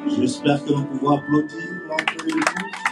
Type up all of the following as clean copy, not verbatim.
J'espère que nous pouvons applaudir l'entrée de vous.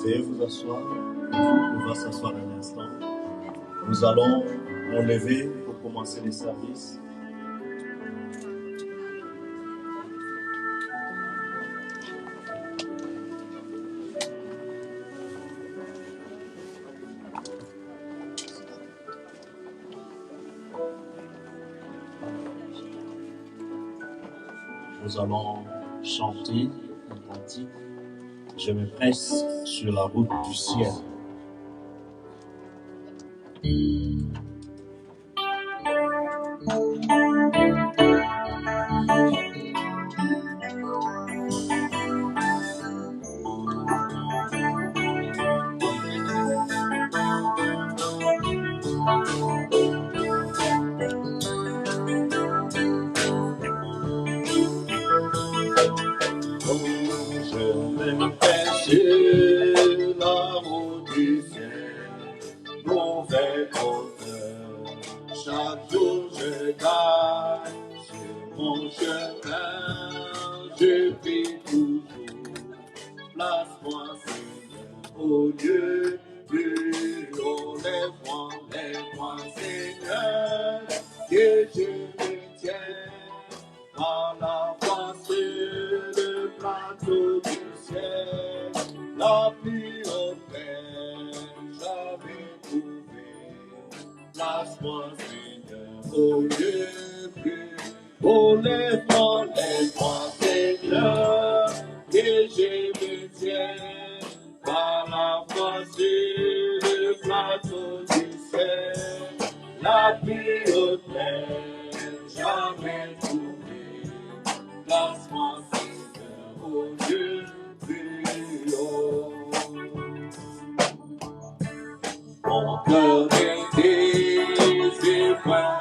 Veuillez vous asseoir, vous pouvez s'asseoir un instant. Nous allons nous lever pour commencer les services. Nous allons chanter un cantique. Je me presse sur la route du ciel. mauvais hauteur. Chaque jour je gagne sur mon chemin, je prie toujours. Place-moi, Seigneur, au lieu du haut. Lève-moi, Seigneur, que je me tienne à la face le plateau du ciel, la plus haute mer jamais trouvée. Place-moi, Seigneur, au lieu plus haut. Lève-moi, Seigneur, que je me tienne par la face le plateau du ciel, la plus haute mer jamais trouvée. Place-moi, Seigneur, au lieu plus haut. Mon cœur est désir point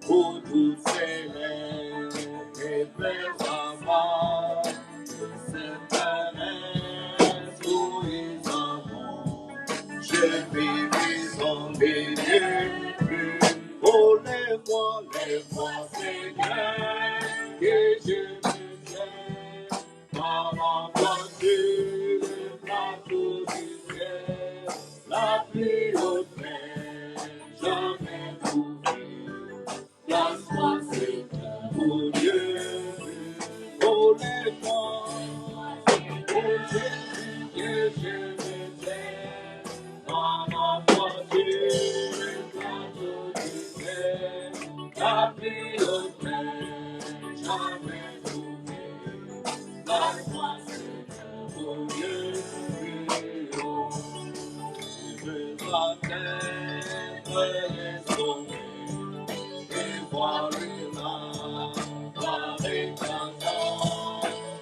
pour toutes ces lèvres et faire savoir que cette planète où ils en vont, je vis en béni plus. Oh, lève-moi, Seigneur, que je me tienne par la voix de le plateau du ciel, la plus haute mer jamais trouvée. Place-moi, Seigneur, au Dieu, oh, lève-moi, oh Jésus, que je me tienne par la voix de le plateau du ciel, la plus haute mer jamais trouvée. Place-moi, Seigneur, au Dieu plus haut. Je veux atteindre les sommets et voir la éclatante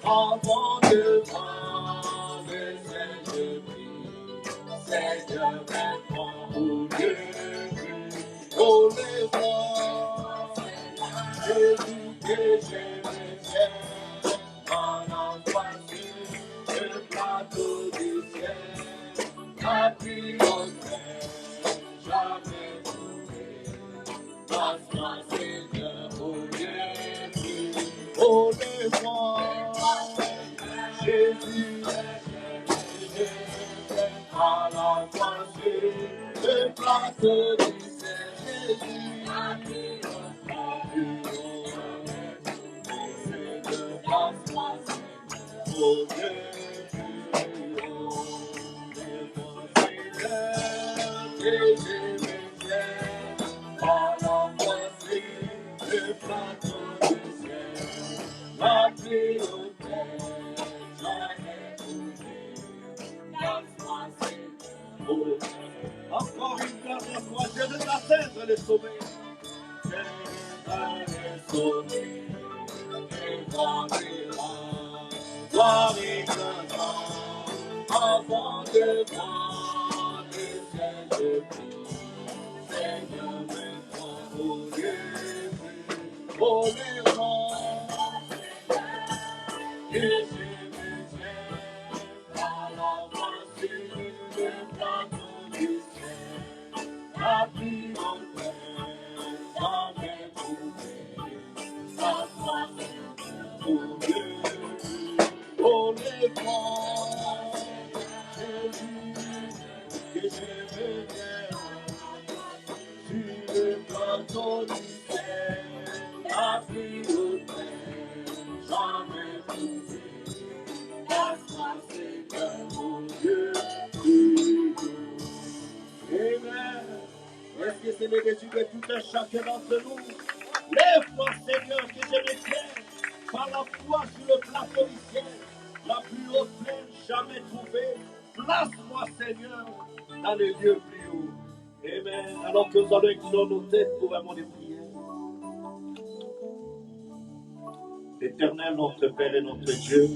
avant de voir le ciel de vie. Seigneur, mets-moi au lieu plus. Oh, lève-moi, Jésus, que je me tienne en embrassure le plateau du ciel, la plus haute mer jamais trouvée. Place-moi, Seigneur, au lieu plus. Oh, lève-moi, Jésus, à la voiture, le plateau du ciel, Jésus, la plus haute Seigneur, place-moi, Seigneur, au lieu plus haut. Lève-moi, Seigneur, que je me tienne à la voiture, le plateau du ciel, la plus haute mer jamais trouvée. Place-moi, Seigneur, au lieu. Encore une dernière fois, je veux atteindre le sommet. Le sommet, et voir éclatant, avant de voir le ciel de pluie. Seigneur, mets-moi au lieu plus. Oh, lève-moi, que je me tienne à la voiture, le plateau du ciel, la plus haute mer jamais trouvée. Place-moi, Seigneur, au lieu plus. Oh, lève-moi, Jésus, que je me tienne sur le plateau du ciel, la plus haute mer jamais trouvée. Place-moi, Seigneur, au lieu plus haut. Amen. Est-ce que c'est le désir de tout un chacun d'entre nous? Lève-moi, Seigneur, que je me tienne par la foi sur le plateau du ciel, la plus haute mer jamais trouvée. Place-moi, Seigneur, dans le lieu plus haut. Amen. Alors que nous allons incliner nos têtes pour un moment de prière. Éternel, notre Père et notre Dieu,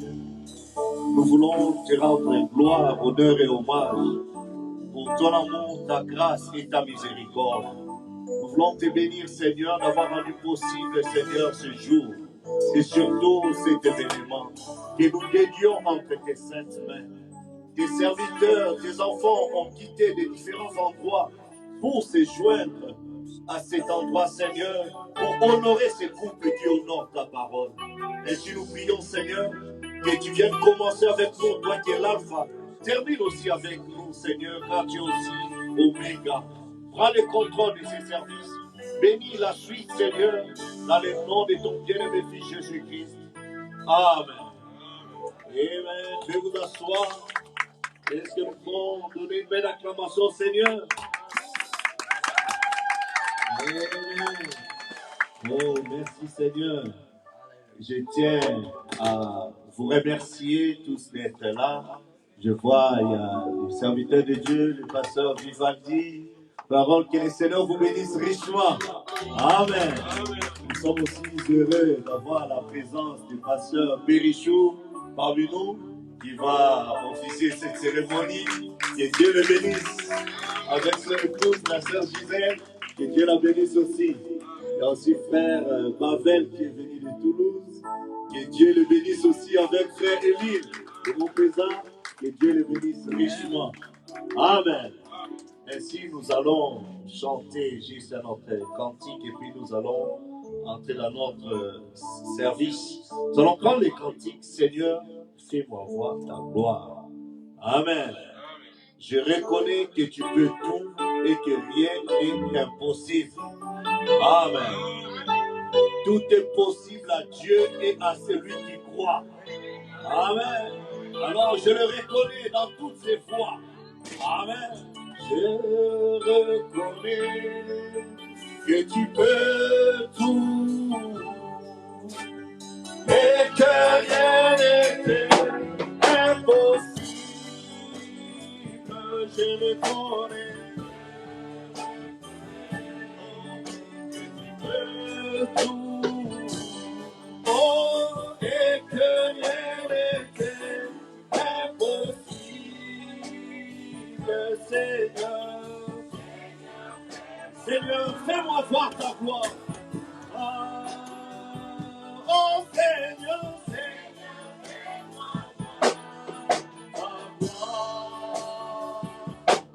nous voulons te rendre gloire, honneur et hommage pour ton amour, ta grâce et ta miséricorde. Nous voulons te bénir, Seigneur, d'avoir rendu possible, Seigneur, ce jour et surtout cet événement que nous dédions entre tes saintes mains. tes serviteurs, tes enfants ont quitté des différents endroits pour se joindre à cet endroit, Seigneur, pour honorer ces couples qui honorent ta parole. Et si nous prions, Seigneur, que tu viennes commencer avec nous, toi qui es l'alpha, termine aussi avec nous, Seigneur, car tu es aussi Oméga. Prends le contrôle de ces services. Bénis la suite, Seigneur, dans le nom de ton bien-aimé Fils Jésus-Christ. Amen. Amen. Je vais vous asseoir. Est-ce que nous pouvons donner une belle acclamation au Seigneur? Amen. Oh, merci Seigneur. Je tiens à vous remercier tous d'être là. Je vois, il y a les serviteurs de Dieu, le pasteur Vivaldi. Parole, que le Seigneur vous bénisse richement. Amen. Nous sommes aussi heureux d'avoir la présence du pasteur Bérichou parmi nous, qui va officier cette cérémonie. Que Dieu le bénisse. Avec son épouse, la sœur Gisèle, que Dieu la bénisse aussi. Il y a aussi frère Bavel qui est venu de Toulouse. Que Dieu le bénisse aussi avec frère Émile de Montpésat. Que Dieu le bénisse richement. Amen. Ainsi, nous allons chanter juste notre cantique et puis nous allons entrer dans notre service. Nous allons prendre les cantiques. Seigneur, fais-moi voir ta gloire. Amen. Je reconnais que tu peux tout et que rien n'est impossible. Amen. Tout est possible à Dieu et à celui qui croit. Amen. Alors je le reconnais dans toutes ses voies. Amen. Je reconnais que tu peux tout et que rien n'est impossible. Je le connais. Tout. Oh, et que rien n'était impossible, Seigneur. Seigneur, fais-moi voir ta gloire. Ah, oh, Seigneur, Seigneur, fais-moi voir ta gloire.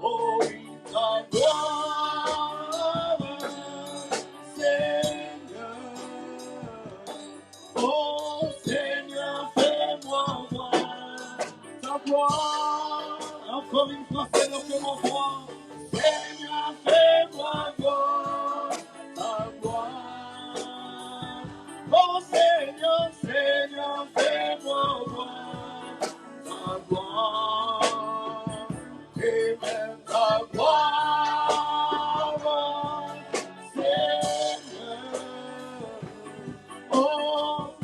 Oh, oui, ta gloire, Seigneur. Oh Seigneur, fais-moi voir ta gloire. Encore une fois, Seigneur, fais-moi voir. Seigneur, fais-moi voir ta gloire. Oh Seigneur, Seigneur, fais-moi voir ta gloire. Et même ta gloire, Seigneur. Oh,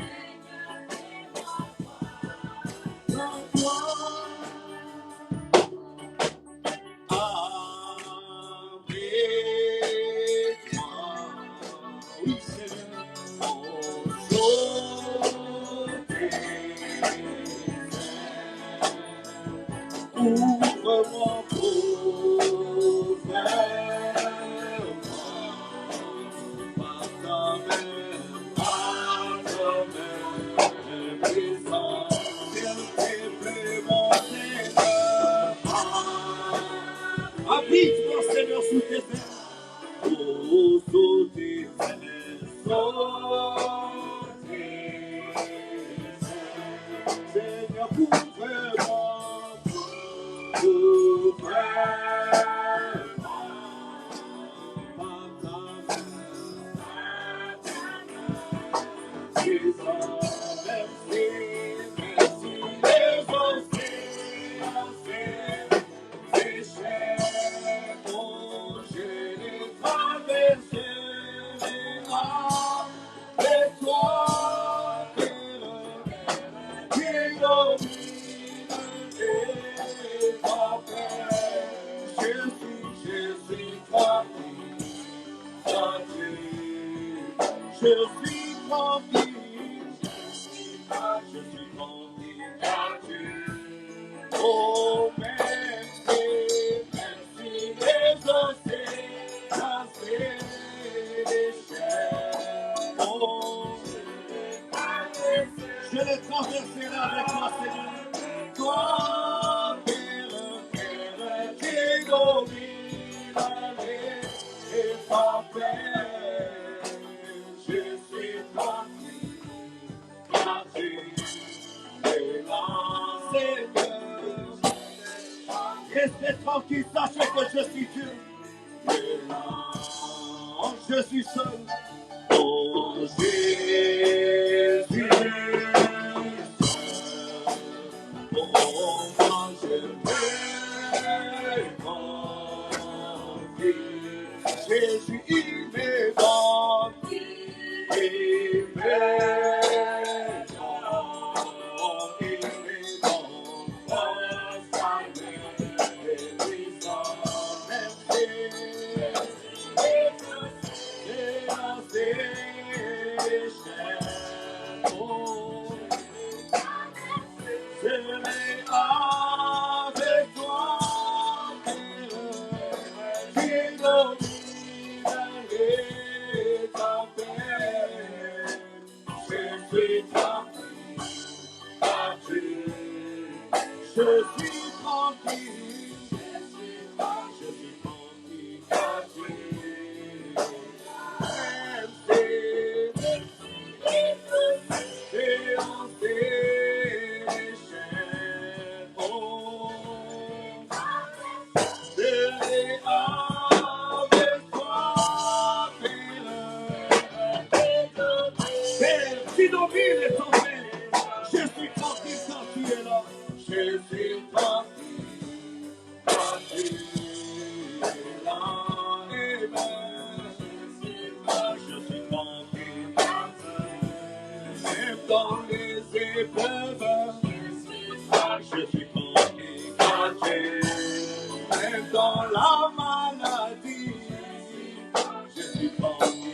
ta gloire. Avec moi. Oui, Seigneur. Ouvre-moi, par ta main, par ta main, puissante, multiplie mon Seigneur. Habite-moi, Seigneur, sous tes ailes. Oh, sous tes ailes, sous tes ailes. Seigneur, couvre-moi. Je suis tranquille, je suis tranquille, Dieu. Oh, merci, merci, les océans, cassés, les chaînes. Oh, je les traverserai avec toi, Seigneur. Toi, Je suis tranquille, car tu es là, Seigneur. Restez tranquille, sachez que je suis Dieu. Je suis seul. Oh Jésus, oh moi je me confie. Jésus il me donne, il me avec toi, qui domine les tempêtes. Je suis tranquille, car tu. Je suis tranquille, car tu. Qui domine les tempêtes, je suis tranquille quand tu es là. Je suis tranquille quand tu es là. Je suis tranquille même dans les épreuves. Je suis tranquille quand tu es même dans la maladie. Je suis tranquille.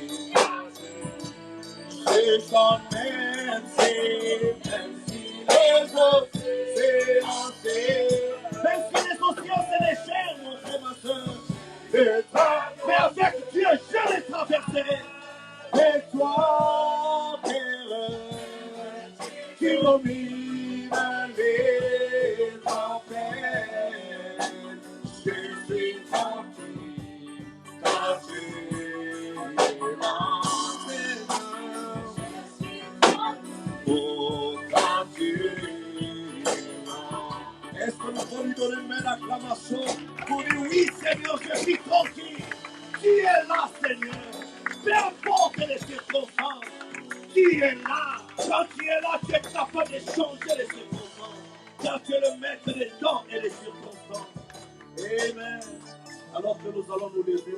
Je chante même si les autres même si les océans c'est les chaînes, mon frère, ma soeur, mais avec Dieu, je les traverserai. Et toi, Père, qui domine les tempêtes, je suis tranquille, car tu es là. Est-ce que nous pouvons lui donner une main d'acclamation pour dire oui Seigneur, je suis tranquille. Qui est là Seigneur? Peu importe les circonstances. Qui est là? Quand tu es là, tu es capable de changer les circonstances. Car tu es le maître des temps et des circonstances. Amen. Alors que nous allons nous lever,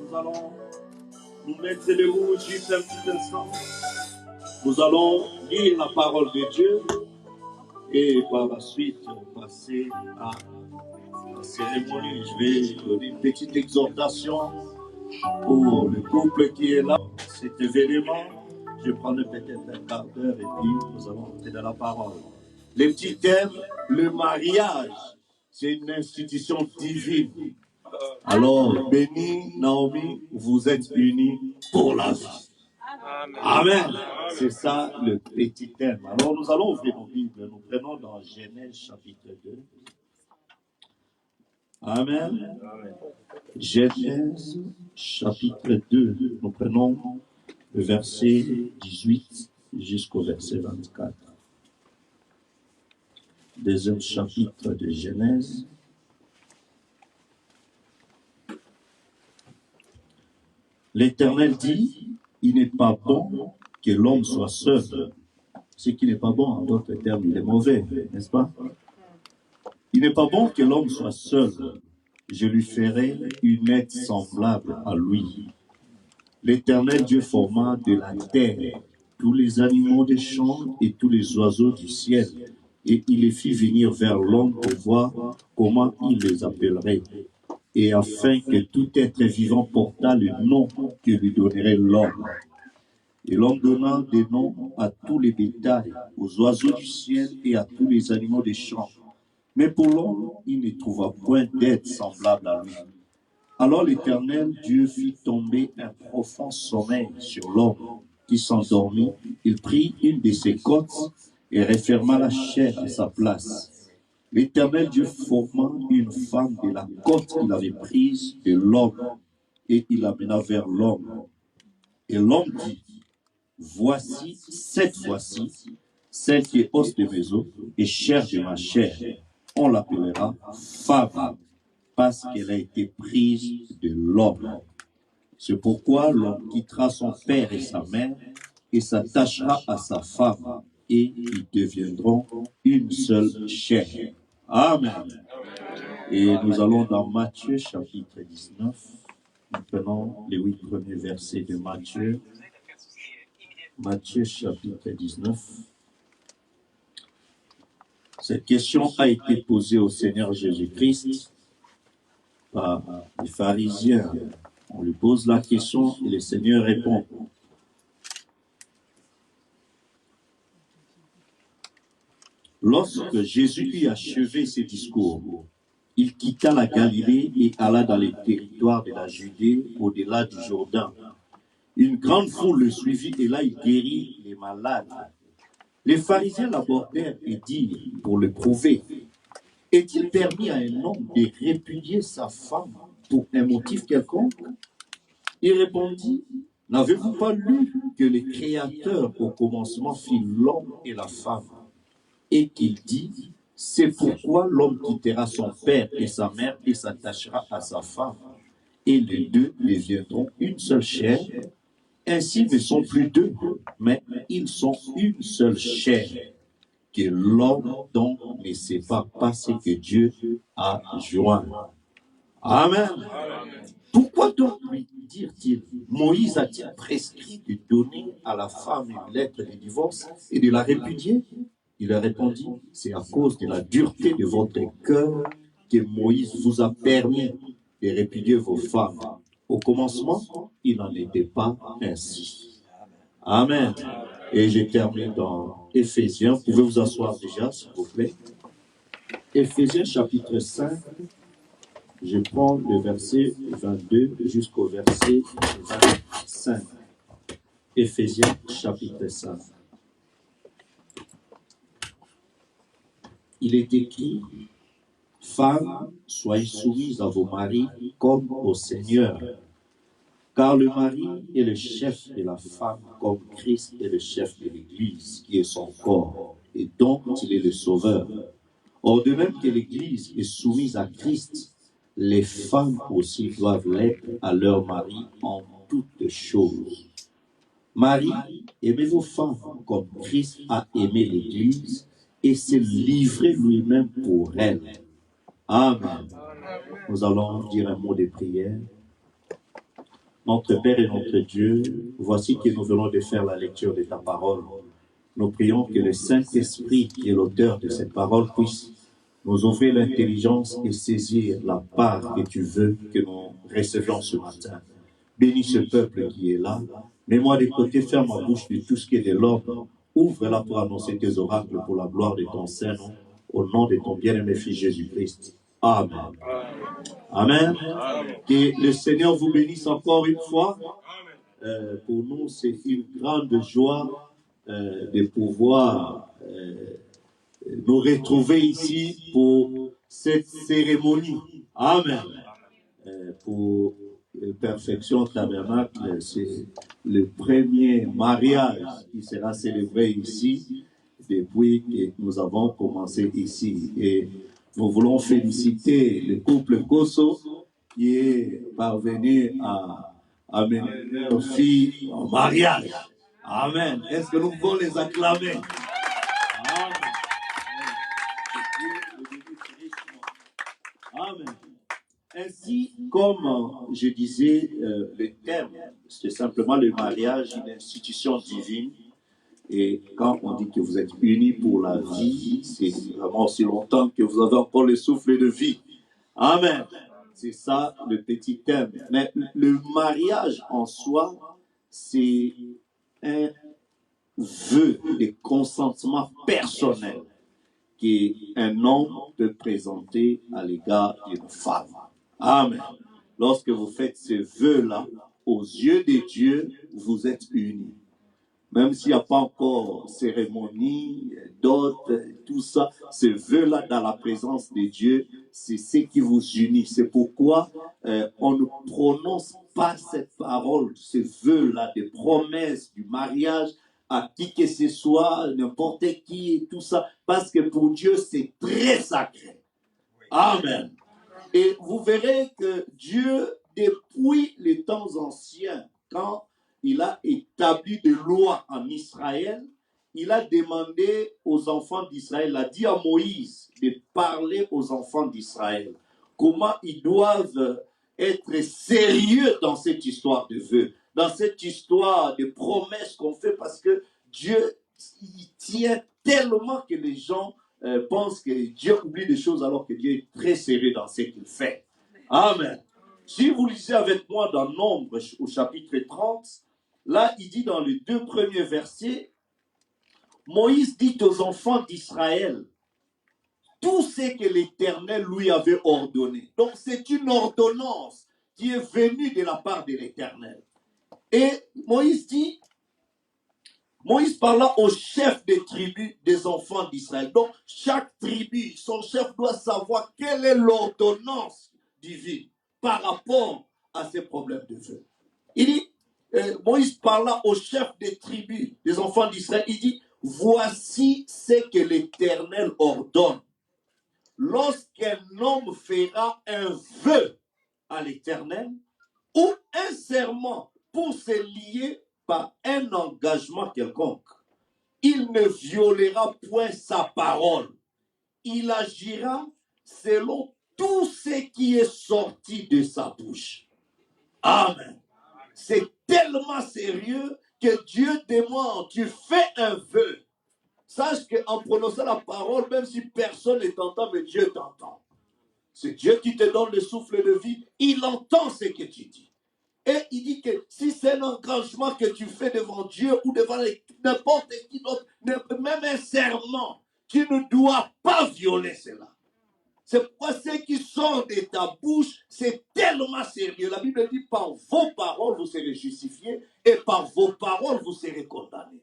nous allons nous mettre debout juste un petit instant. Nous allons lire la parole de Dieu et par la suite passer à la cérémonie. Je vais donner une petite exhortation pour le couple qui est là. Cet événement, je vais prendre peut-être un quart d'heure et puis nous allons entrer dans la parole. Le petit thème, le mariage, c'est une institution divine. Alors, béni, Naomi, vous êtes unis pour la vie. Amen. C'est ça le petit thème. Alors nous allons ouvrir nos Bibles. Nous prenons dans Genèse chapitre 2. Amen. Genèse chapitre 2. Nous prenons le verset 18 jusqu'au verset 24. Deuxième chapitre de Genèse. L'Éternel dit, il n'est pas bon que l'homme soit seul. Ce qui n'est pas bon, en d'autres termes, il est mauvais, n'est-ce pas? Il n'est pas bon que l'homme soit seul. Je lui ferai une aide semblable à lui. L'Éternel Dieu forma de la terre tous les animaux des champs et tous les oiseaux du ciel, et il les fit venir vers l'homme pour voir comment il les appellerait, et afin que tout être vivant portât le nom que lui donnerait l'homme. Et l'homme donna des noms à tous les bétails, aux oiseaux du ciel et à tous les animaux des champs. Mais pour l'homme, il ne trouva point d'aide semblable à lui. Alors l'Éternel Dieu fit tomber un profond sommeil sur l'homme qui s'endormit. Il prit une de ses côtes et referma la chair à sa place. L'Éternel Dieu forma une femme de la côte qu'il avait prise de l'homme. et il l'amena vers l'homme. Et l'homme dit, voici cette fois-ci, celle qui est os de mes os et chair de ma chair. On l'appellera femme, parce qu'elle a été prise de l'homme. C'est pourquoi l'homme quittera son père et sa mère et s'attachera à sa femme, et ils deviendront une seule chair. Amen. Et nous allons dans Matthieu chapitre 19. Nous prenons les 8 premiers versets de Matthieu. Matthieu chapitre 19. Cette question a été posée au Seigneur Jésus-Christ par les pharisiens. On lui pose la question et le Seigneur répond. Lorsque Jésus eut achevé ses discours, il quitta la Galilée et alla dans les territoires de la Judée au-delà du Jourdain. Une grande foule le suivit et là il guérit les malades. Les pharisiens l'abordèrent et dirent, pour le prouver, est-il permis à un homme de répudier sa femme pour un motif quelconque? Il répondit, n'avez-vous pas lu que le Créateur au commencement fit l'homme et la femme, et qu'il dit, c'est pourquoi l'homme quittera son père et sa mère et s'attachera à sa femme, et les deux deviendront une seule chair. Ainsi ne sont plus deux, mais ils sont une seule chair. Que l'homme donc ne sépare pas ce que Dieu a joint. Amen. Pourquoi donc lui dire-t-il, Moïse a-t-il prescrit de donner à la femme une lettre de divorce et de la répudier? Il a répondu, c'est à cause de la dureté de votre cœur que Moïse vous a permis de répudier vos femmes. Au commencement, il n'en était pas ainsi. Amen. Et je termine dans Éphésiens. Vous pouvez vous asseoir déjà, s'il vous plaît. Éphésiens chapitre 5. Je prends le verset 22 jusqu'au verset 25. Éphésiens chapitre 5. Il est écrit, femmes, soyez soumises à vos maris comme au Seigneur. Car le mari est le chef de la femme, comme Christ est le chef de l'Église, qui est son corps, et dont il est le sauveur. Or, de même que l'Église est soumise à Christ, les femmes aussi doivent l'être à leur mari en toutes choses. Marie, aimez vos femmes comme Christ a aimé l'Église et s'est livré lui-même pour elle. Amen. Nous allons dire un mot de prière. Notre Père et notre Dieu, voici que nous venons de faire la lecture de ta parole. Nous prions que le Saint-Esprit, qui est l'auteur de cette parole, puisse nous ouvrir l'intelligence et saisir la part que tu veux que nous recevions ce matin. Bénis ce peuple qui est là. Mets-moi de côté, ferme ma bouche de tout ce qui est de l'ordre. Ouvre-la pour annoncer tes oracles pour la gloire de ton Saint-Nom, au nom de ton bien-aimé Fils Jésus-Christ. Amen. Amen. Que le Seigneur vous bénisse encore une fois. Pour nous, c'est une grande joie de pouvoir nous retrouver ici pour cette cérémonie. Amen. Pour Perfection Tabernacle, c'est le premier mariage qui sera célébré ici depuis que nous avons commencé ici. Et nous voulons féliciter le couple Kosso qui est parvenu à amener leur fille en mariage. Amen. Est-ce que nous pouvons les acclamer? Amen. Amen. Ainsi, comme je disais, le thème, c'est simplement le mariage, une institution divine. Et quand on dit que vous êtes unis pour la vie, c'est vraiment aussi longtemps que vous avez encore le souffle de vie. Amen. C'est ça le petit thème. Mais le mariage en soi, c'est un vœu de consentement personnel qu'un homme peut présenter à l'égard d'une femme. Amen. Lorsque vous faites ce vœu-là, aux yeux de Dieu, vous êtes unis. même s'il n'y a pas encore cérémonie, dot, tout ça, ce vœu-là dans la présence de Dieu, c'est ce qui vous unit. C'est pourquoi on ne prononce pas cette parole, ce vœu-là de promesse du mariage à qui que ce soit, n'importe qui, et tout ça, parce que pour Dieu, c'est très sacré. Amen. Et vous verrez que Dieu, depuis les temps anciens, quand il a établi des lois en Israël, il a demandé aux enfants d'Israël, il a dit à Moïse de parler aux enfants d'Israël, comment ils doivent être sérieux dans cette histoire de vœux, dans cette histoire de promesses qu'on fait, parce que Dieu, il tient tellement que les gens pense que Dieu oublie des choses alors que Dieu est très sérieux dans ce qu'il fait. Amen. Si vous lisez avec moi dans Nombre au chapitre 30, là il dit dans les 2 premiers versets, Moïse dit aux enfants d'Israël tout ce que l'Éternel lui avait ordonné. Donc c'est une ordonnance qui est venue de la part de l'Éternel. Et Moïse parla au chef des tribus des enfants d'Israël. Donc, chaque tribu, son chef doit savoir quelle est l'ordonnance divine par rapport à ces problèmes de feu. Il dit, Moïse parla au chef des tribus des enfants d'Israël. Il dit, voici ce que l'Éternel ordonne. Lorsqu'un homme fera un vœu à l'Éternel ou un serment pour se lier par un engagement quelconque, il ne violera point sa parole. Il agira selon tout ce qui est sorti de sa bouche. Amen. C'est tellement sérieux que Dieu demande, tu fais un vœu. Sache qu'en prononçant la parole, même si personne ne t'entend, mais Dieu t'entend. C'est Dieu qui te donne le souffle de vie. Il entend ce que tu dis. Et il dit que si c'est un engagement que tu fais devant Dieu ou devant n'importe qui d'autre, même un serment, tu ne dois pas violer cela. C'est pourquoi ce qui sort de ta bouche, c'est tellement sérieux. La Bible dit, par vos paroles, vous serez justifiés et par vos paroles, vous serez condamnés.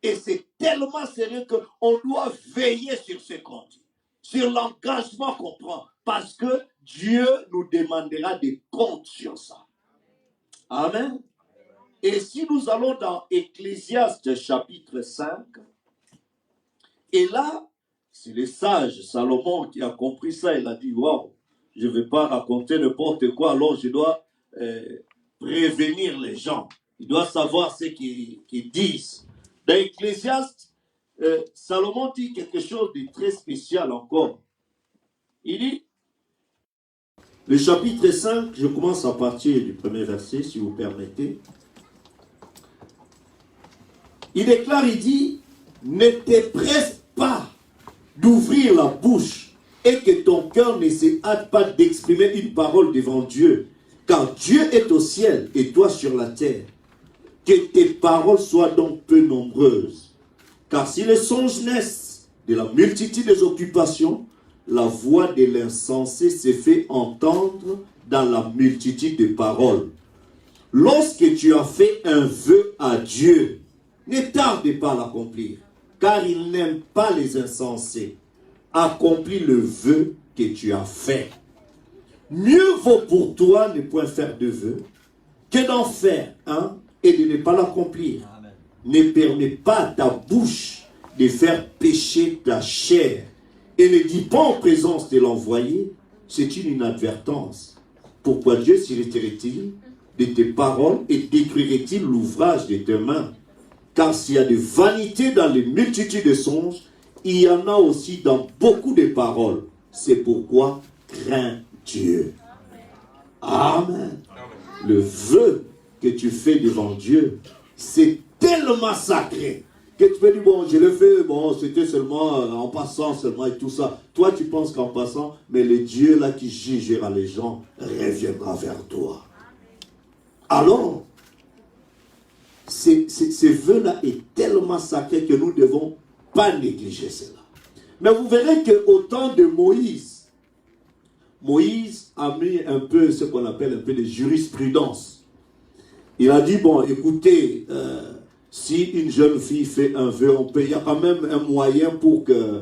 Et c'est tellement sérieux qu'on doit veiller sur ce qu'on dit, sur l'engagement qu'on prend, parce que Dieu nous demandera des comptes sur ça. Amen. Et si nous allons dans Ecclésiaste chapitre 5, et là, c'est le sage Salomon qui a compris ça. Il a dit, waouh, je ne vais pas raconter n'importe quoi, alors je dois prévenir les gens. Ils doivent savoir ce qu'ils disent. Dans Ecclésiaste, Salomon dit quelque chose de très spécial encore. Il dit, le chapitre 5, je commence à partir du premier verset, si vous permettez. Il déclare, il dit, ne te presse pas d'ouvrir la bouche et que ton cœur ne se hâte pas d'exprimer une parole devant Dieu, car Dieu est au ciel et toi sur la terre. Que tes paroles soient donc peu nombreuses, car si les songes naissent de la multitude des occupations, la voix de l'insensé se fait entendre dans la multitude de paroles. Lorsque tu as fait un vœu à Dieu, ne tarde pas à l'accomplir, car il n'aime pas les insensés. Accomplis le vœu que tu as fait. Mieux vaut pour toi ne point faire de vœu que d'en faire un et de ne pas l'accomplir. Ne permets pas à ta bouche de faire pécher ta chair et ne dis pas en présence de l'envoyé, c'est une inadvertance. Pourquoi Dieu s'irriterait-il de tes paroles et détruirait-il l'ouvrage de tes mains? Car s'il y a de vanité dans les multitudes de songes, il y en a aussi dans beaucoup de paroles. C'est pourquoi crains Dieu. Amen. Le vœu que tu fais devant Dieu, c'est tellement sacré que tu peux dire, bon, je le fais, bon, c'était seulement en passant seulement et tout ça. Toi, tu penses qu'en passant, mais le Dieu là qui jugera les gens reviendra vers toi. Alors, ce vœu-là est tellement sacré que nous ne devons pas négliger cela. Mais vous verrez qu'au temps de Moïse, Moïse a mis un peu ce qu'on appelle un peu de jurisprudence. Il a dit, bon, écoutez, si une jeune fille fait un vœu, il y a quand même un moyen pour que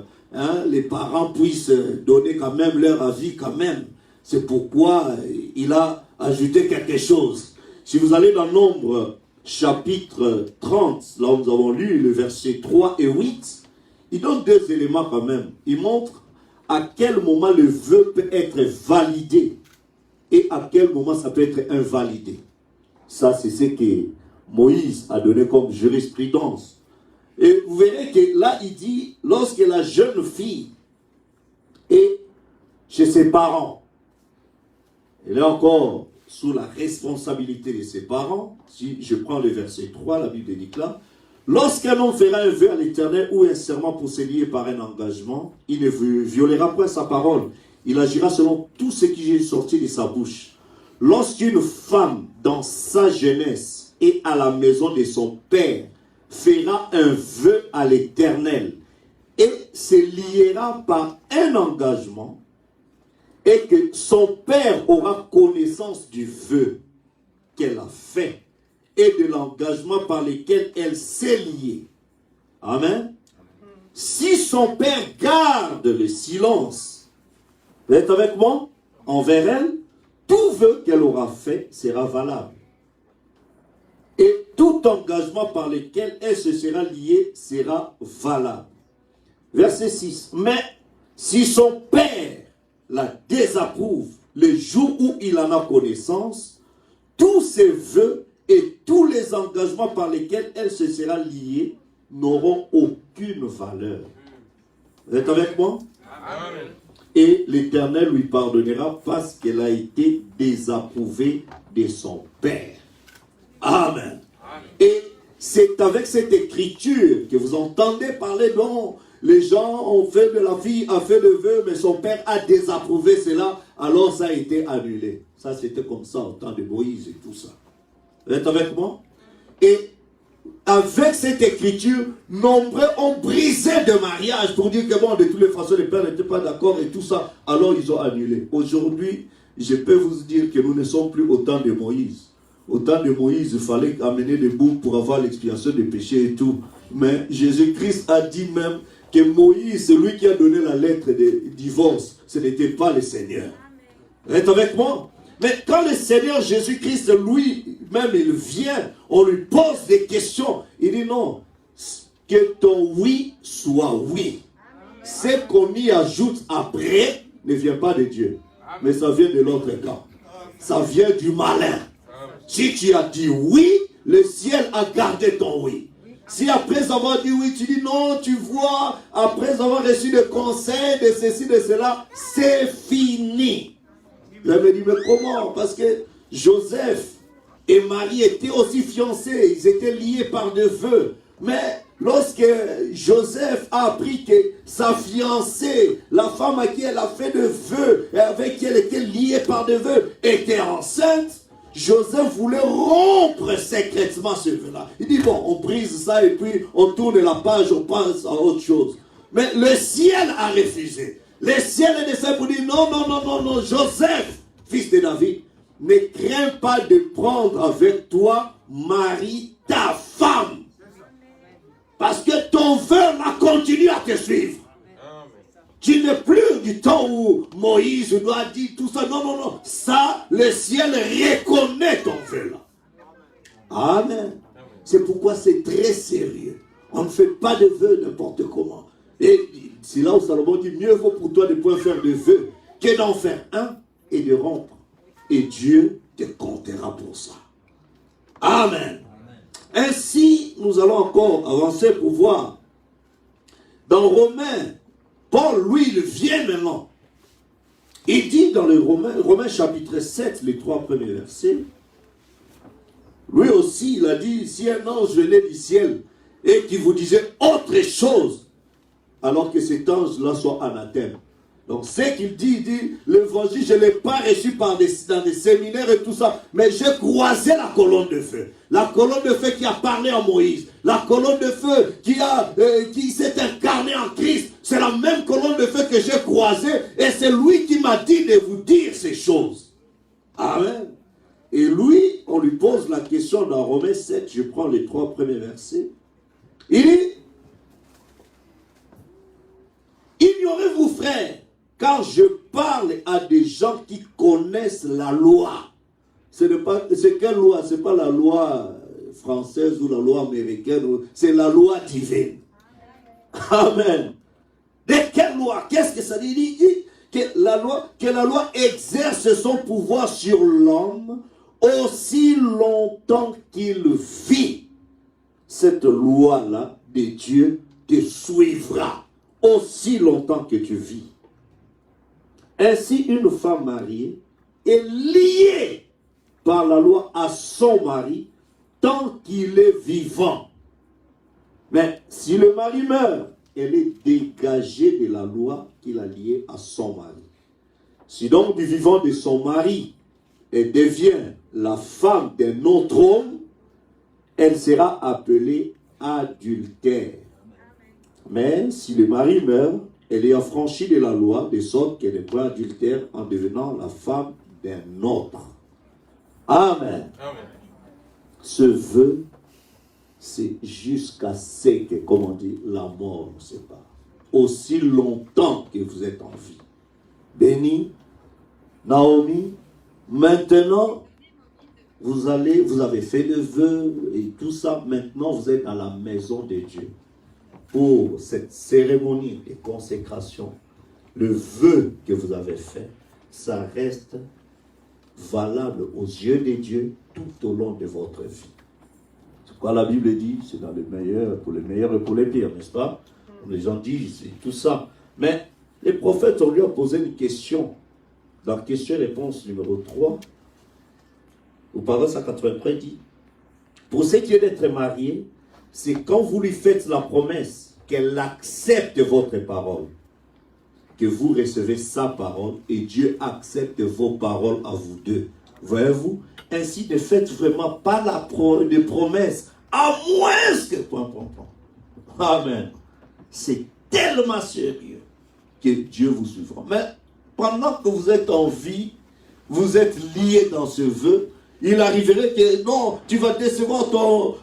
les parents puissent donner quand même leur avis quand même. C'est pourquoi il a ajouté quelque chose. Si vous allez dans Nombre chapitre 30, là où nous avons lu le verset 3 et 8, il donne deux éléments quand même. Il montre à quel moment le vœu peut être validé et à quel moment ça peut être invalidé. Ça, c'est ce que Moïse a donné comme jurisprudence. Et vous verrez que là, il dit, lorsque la jeune fille est chez ses parents, elle est encore sous la responsabilité de ses parents. Si je prends le verset 3, la Bible dit là, lorsqu'un homme fera un vœu à l'Éternel ou un serment pour se lier par un engagement, il ne violera point sa parole. Il agira selon tout ce qui est sorti de sa bouche. Lorsqu'une femme, dans sa jeunesse et à la maison de son père, fera un vœu à l'Éternel et se liera par un engagement, et que son père aura connaissance du vœu qu'elle a fait et de l'engagement par lequel elle s'est liée. Amen. Si son père garde le silence, vous êtes avec moi, envers elle, tout vœu qu'elle aura fait sera valable. Et tout engagement par lequel elle se sera liée sera valable. Verset 6. Mais si son père la désapprouve le jour où il en a connaissance, tous ses vœux et tous les engagements par lesquels elle se sera liée n'auront aucune valeur. Vous êtes avec moi? Amen. Et l'Éternel lui pardonnera parce qu'elle a été désapprouvée de son père. Amen. Amen. Et c'est avec cette écriture que vous entendez parler dont les gens ont fait de la fille, a fait le vœu, mais son père a désapprouvé cela, alors ça a été annulé. Ça, c'était comme ça au temps de Moïse et tout ça. Vous êtes avec moi? Et avec cette écriture, nombreux ont brisé de mariage pour dire que bon, de toutes les façons, les pères n'étaient pas d'accord et tout ça, alors ils ont annulé. Aujourd'hui, je peux vous dire que nous ne sommes plus au temps de Moïse. Au temps de Moïse, il fallait amener des boucs pour avoir l'expiation des péchés et tout. Mais Jésus-Christ a dit même que Moïse, celui qui a donné la lettre de divorce, ce n'était pas le Seigneur. Vous êtes avec moi? Mais quand le Seigneur Jésus-Christ, lui-même, il vient, on lui pose des questions. Il dit non, que ton oui soit oui. Ce qu'on y ajoute après ne vient pas de Dieu, mais ça vient de l'autre camp. Ça vient du malin. Si tu as dit oui, le ciel a gardé ton oui. Si après avoir dit oui, tu dis non, tu vois, après avoir reçu des conseils de ceci, de cela, c'est fini. Je me dis, mais comment? Parce que Joseph et Marie étaient aussi fiancés, ils étaient liés par des vœux. Mais lorsque Joseph a appris que sa fiancée, la femme à qui elle a fait des vœux, et avec qui elle était liée par des vœux, était enceinte, Joseph voulait rompre secrètement ce vœu-là. Il dit, bon, on brise ça et puis on tourne la page, on passe à autre chose. Mais le ciel a refusé. Le ciel est descendu pour dire, non, non, non, non, non, Joseph, fils de David, ne crains pas de prendre avec toi Marie, ta femme. Parce que ton vœu là continue à te suivre. Tu n'es plus du temps où Moïse doit dire tout ça. Non, non, non. Ça, le ciel reconnaît ton vœu là. Amen. C'est pourquoi c'est très sérieux. On ne fait pas de vœux n'importe comment. Et c'est là où Salomon dit, mieux vaut pour toi de ne pas faire de vœux que d'en faire un et de rompre. Et Dieu te comptera pour ça. Amen. Ainsi, nous allons encore avancer pour voir. Dans Romains, Paul, lui, il vient maintenant. Il dit dans le Romains chapitre 7, les 3 premiers versets, lui aussi, il a dit, si un ange venait du ciel et qui vous disait autre chose, alors que cet ange-là soit anathème. Donc, ce qu'il dit, il dit, l'évangile, je ne l'ai pas reçu dans des séminaires et tout ça, mais j'ai croisé la colonne de feu. La colonne de feu qui a parlé à Moïse. La colonne de feu qui s'est incarnée en Christ. C'est la même colonne de feu que j'ai croisée et c'est lui qui m'a dit de vous dire ces choses. Amen. Et lui, on lui pose la question dans Romains 7, je prends les 3 premiers versets. Il dit, ignorez-vous, frères, car je parle à des gens qui connaissent la loi. C'est quelle loi? Ce n'est pas la loi française ou la loi américaine, c'est la loi divine. Amen. De quelle loi? Qu'est-ce que ça dit? Il dit que la loi exerce son pouvoir sur l'homme aussi longtemps qu'il vit. Cette loi-là de Dieu te suivra aussi longtemps que tu vis. Ainsi, une femme mariée est liée par la loi à son mari tant qu'il est vivant. Mais si le mari meurt, elle est dégagée de la loi qu'il a liée à son mari. Si donc du vivant de son mari, elle devient la femme d'un autre homme, elle sera appelée adultère. Mais si le mari meurt, elle est affranchie de la loi, de sorte qu'elle n'est pas adultère en devenant la femme d'un autre. Amen. Amen. Ce vœu, c'est jusqu'à ce que, comme on dit, la mort nous sépare. Aussi longtemps que vous êtes en vie. Béni, Naomi, maintenant, vous avez fait le vœu et tout ça. Maintenant, vous êtes dans la maison de Dieu. Pour cette cérémonie de consécration, le vœu que vous avez fait, ça reste valable aux yeux de Dieu tout au long de votre vie. C'est quoi la Bible dit? C'est dans le meilleur, pour les meilleurs et pour les pires, n'est-ce pas? Les gens disent tout ça. Mais les prophètes, on lui a posé une question. Dans question-réponse numéro 3, au paragraphe 183, il dit, pour ce qui est d'être marié, c'est quand vous lui faites la promesse qu'elle accepte votre parole, que vous recevez sa parole et Dieu accepte vos paroles à vous deux. Voyez-vous? Ainsi, ne faites vraiment pas de promesse, à moins que... Amen. C'est tellement sérieux que Dieu vous suivra. Mais pendant que vous êtes en vie, vous êtes liés dans ce vœu, il arriverait que non, tu vas décevoir ton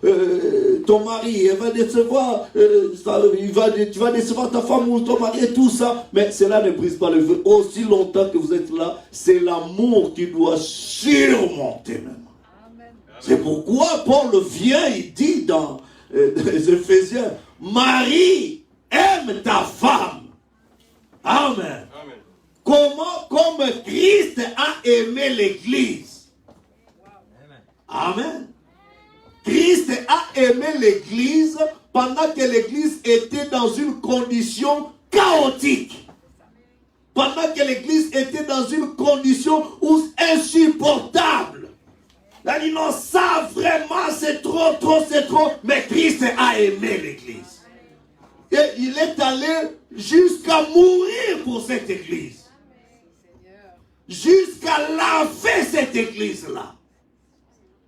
mari, elle va décevoir, tu vas décevoir ta femme ou ton mari et tout ça. Mais cela ne brise pas le vœu. Aussi longtemps que vous êtes là, c'est l'amour qui doit surmonter même. C'est pourquoi Paul vient, il dit dans les Éphésiens, Marie, aime ta femme. Amen. Comme Christ a aimé l'Église. Amen. Christ a aimé l'Église pendant que l'Église était dans une condition chaotique. Pendant que l'Église était dans une condition insupportable. Il a dit non, ça vraiment c'est trop. Mais Christ a aimé l'Église. Et il est allé jusqu'à mourir pour cette Église. Jusqu'à laver cette Église-là.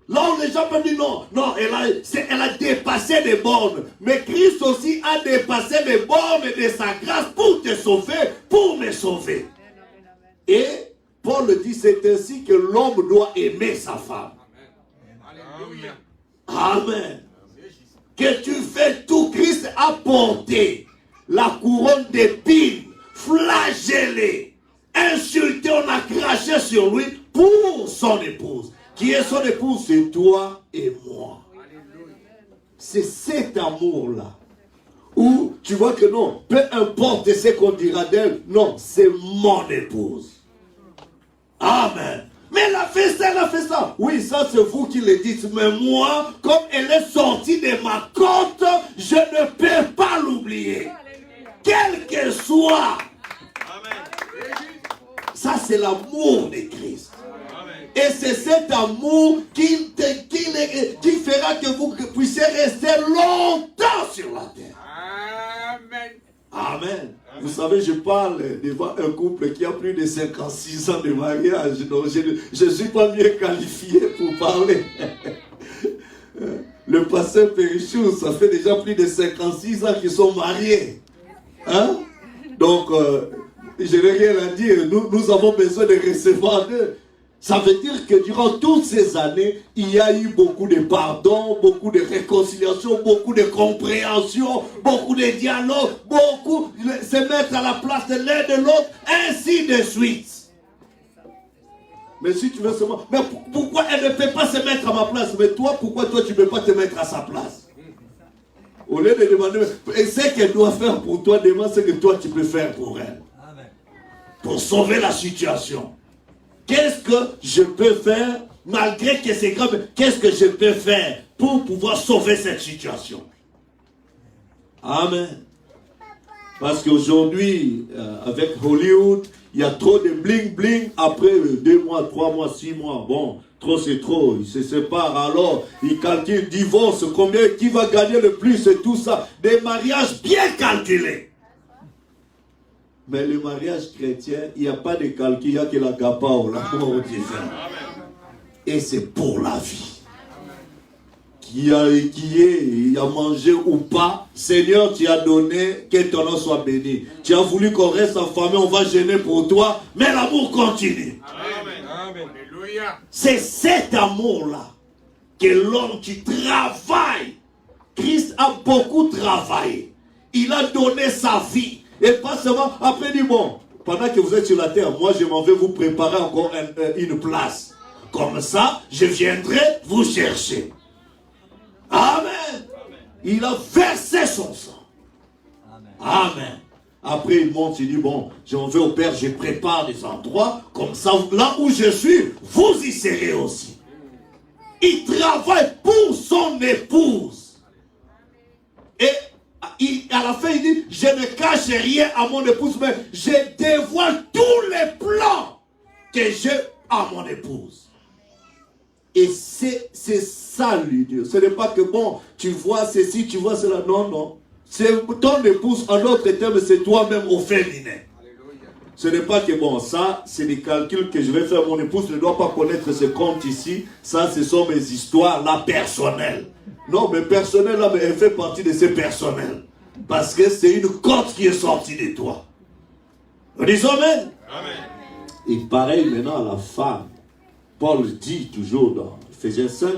Là où les gens peuvent dire non, elle a dépassé les bornes. Mais Christ aussi a dépassé les bornes de sa grâce pour te sauver, pour me sauver. Et Paul dit, c'est ainsi que l'homme doit aimer sa femme. Alléluia. Amen. Que tu fais tout, Christ a porté la couronne d'épines, flagellé, insulté, on a craché sur lui pour son épouse. Qui est son épouse? C'est toi et moi. C'est cet amour-là. Où tu vois que non, peu importe ce qu'on dira d'elle, non, c'est mon épouse. Amen. Mais elle a fait ça. Oui, ça c'est vous qui le dites. Mais moi, comme elle est sortie de ma côte, je ne peux pas l'oublier. Quel que soit. Amen. Ça c'est l'amour de Christ. Et c'est cet amour qui fera que vous puissiez rester longtemps sur la terre. Amen. Amen. Vous savez, je parle devant un couple qui a plus de 56 ans de mariage. Donc je ne suis pas mieux qualifié pour parler. Le pasteur Périchou, ça fait déjà plus de 56 ans qu'ils sont mariés. Hein? Donc, je n'ai rien à dire. Nous avons besoin de recevoir d'eux. Ça veut dire que durant toutes ces années, il y a eu beaucoup de pardon, beaucoup de réconciliation, beaucoup de compréhension, beaucoup de dialogue, beaucoup se mettre à la place de l'un de l'autre, ainsi de suite. Mais si tu veux seulement... Mais pourquoi elle ne peut pas se mettre à ma place? Mais toi, pourquoi toi tu ne peux pas te mettre à sa place? Au lieu de demander, et ce qu'elle doit faire pour toi, demande ce que toi tu peux faire pour elle. Pour sauver la situation. Qu'est-ce que je peux faire, malgré que c'est grave, qu'est-ce que je peux faire pour pouvoir sauver cette situation? Amen. Parce qu'aujourd'hui, avec Hollywood, il y a trop de bling-bling. Après 2 mois, 3 mois, 6 mois, bon, trop c'est trop. Ils se séparent alors, ils calculent, divorce, combien, qui va gagner le plus et tout ça. Des mariages bien calculés. Mais le mariage chrétien, il n'y a pas de calcul, il n'y a que la gapao, l'amour divin. Et c'est pour la vie. Qui a mangé ou pas, Seigneur, tu as donné, que ton nom soit béni. Tu as voulu qu'on reste en famille, on va gêner pour toi, mais l'amour continue. Amen. Alléluia. C'est cet amour-là que l'homme qui travaille. Christ a beaucoup travaillé. Il a donné sa vie. Et pas seulement, après il dit, bon, pendant que vous êtes sur la terre, moi je m'en vais vous préparer encore une place. Comme ça, je viendrai vous chercher. Amen. Il a versé son sang. Amen. Après il monte, il dit, bon, je m'en vais au Père, je prépare des endroits, comme ça, là où je suis, vous y serez aussi. Il travaille pour son épouse. Et à la fin, il dit, je ne cache rien à mon épouse, mais je dévoile tous les plans que j'ai à mon épouse. Et c'est ça l'union. Ce n'est pas que, bon, tu vois ceci, tu vois cela. Non, non. C'est ton épouse, en d'autres termes, c'est toi-même au féminin. Ce n'est pas que, bon, ça, c'est des calculs que je vais faire. Mon épouse ne doit pas connaître ce compte ici. Ça, ce sont mes histoires, là, personnelles. Non, mais personnel, là, mais elle fait partie de ces personnels. Parce que c'est une côte qui est sortie de toi. On dit amen. Amen. Et pareil maintenant à la femme. Paul dit toujours dans Ephésiens 5,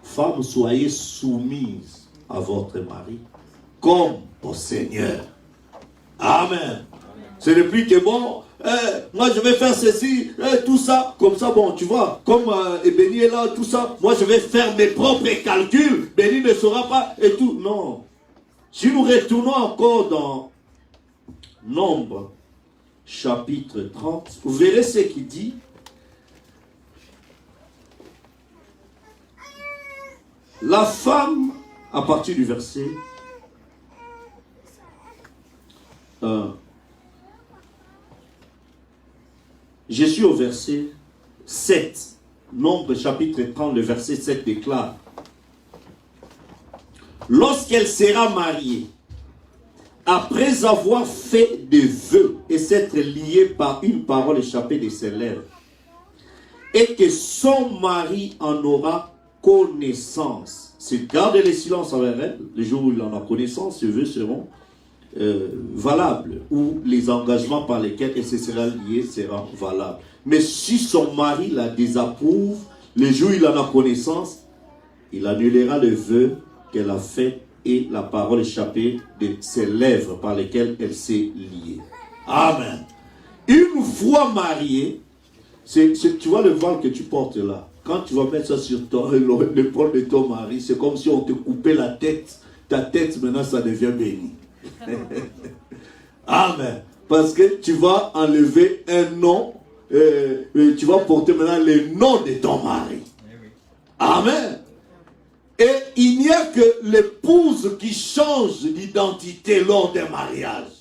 femmes, soyez soumises à votre mari, comme au Seigneur. Amen. C'est depuis que bon, moi je vais faire ceci, tout ça, comme ça, bon, tu vois, comme Béni est là, tout ça, moi je vais faire mes propres calculs, Béni ne saura pas, et tout. Non. Si nous retournons encore dans Nombre, chapitre 30, vous verrez ce qu'il dit. La femme, à partir du verset je suis au verset 7. Nombre chapitre 30, le verset 7 déclare: lorsqu'elle sera mariée, après avoir fait des vœux et s'être liée par une parole échappée de ses lèvres, et que son mari en aura connaissance, c'est garder le silence envers elle, le jour où il en a connaissance, ses vœux seront valables, ou les engagements par lesquels elle se sera liée seront valables. Mais si son mari la désapprouve, le jour où il en a connaissance, il annulera le vœu qu'elle a fait et la parole échappée de ses lèvres par lesquelles elle s'est liée. Amen. Une fois mariée, tu vois le voile que tu portes là, quand tu vas mettre ça sur l'épaule de ton mari, c'est comme si on te coupait la tête. Ta tête maintenant ça devient béni. Amen. Parce que tu vas enlever un nom, tu vas porter maintenant le nom de ton mari. Amen. Et il n'y a que l'épouse qui change d'identité lors d'un mariage.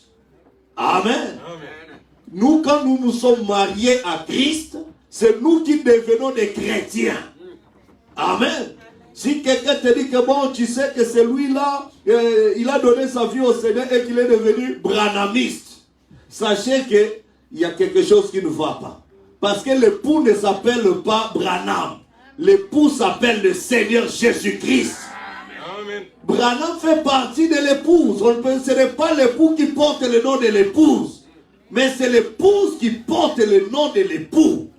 Amen. Amen. Nous, quand nous nous sommes mariés à Christ, c'est nous qui devenons des chrétiens. Amen. Si quelqu'un te dit que bon, tu sais que celui-là, il a donné sa vie au Seigneur et qu'il est devenu branhamiste, sachez qu'il y a quelque chose qui ne va pas. Parce que l'époux ne s'appelle pas Branham. L'époux s'appelle le Seigneur Jésus-Christ. Amen. Branham fait partie de l'épouse. Ce n'est pas l'époux qui porte le nom de l'épouse, mais c'est l'épouse qui porte le nom de l'époux.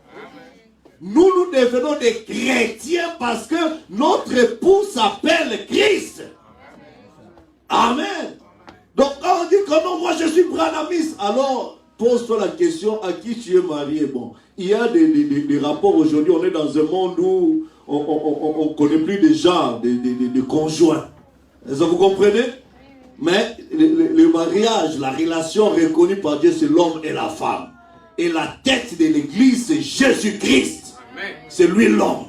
nous devenons des chrétiens parce que notre époux s'appelle Christ. Amen. Donc quand on dit que non, moi je suis branhamiste, alors pose-toi la question à qui tu es marié. Bon, il y a des rapports aujourd'hui, on est dans un monde où on ne connaît plus des gens, des conjoints. Est-ce que vous comprenez? Mais le mariage, la relation reconnue par Dieu, c'est l'homme et la femme. Et la tête de l'église, c'est Jésus-Christ. C'est lui l'homme.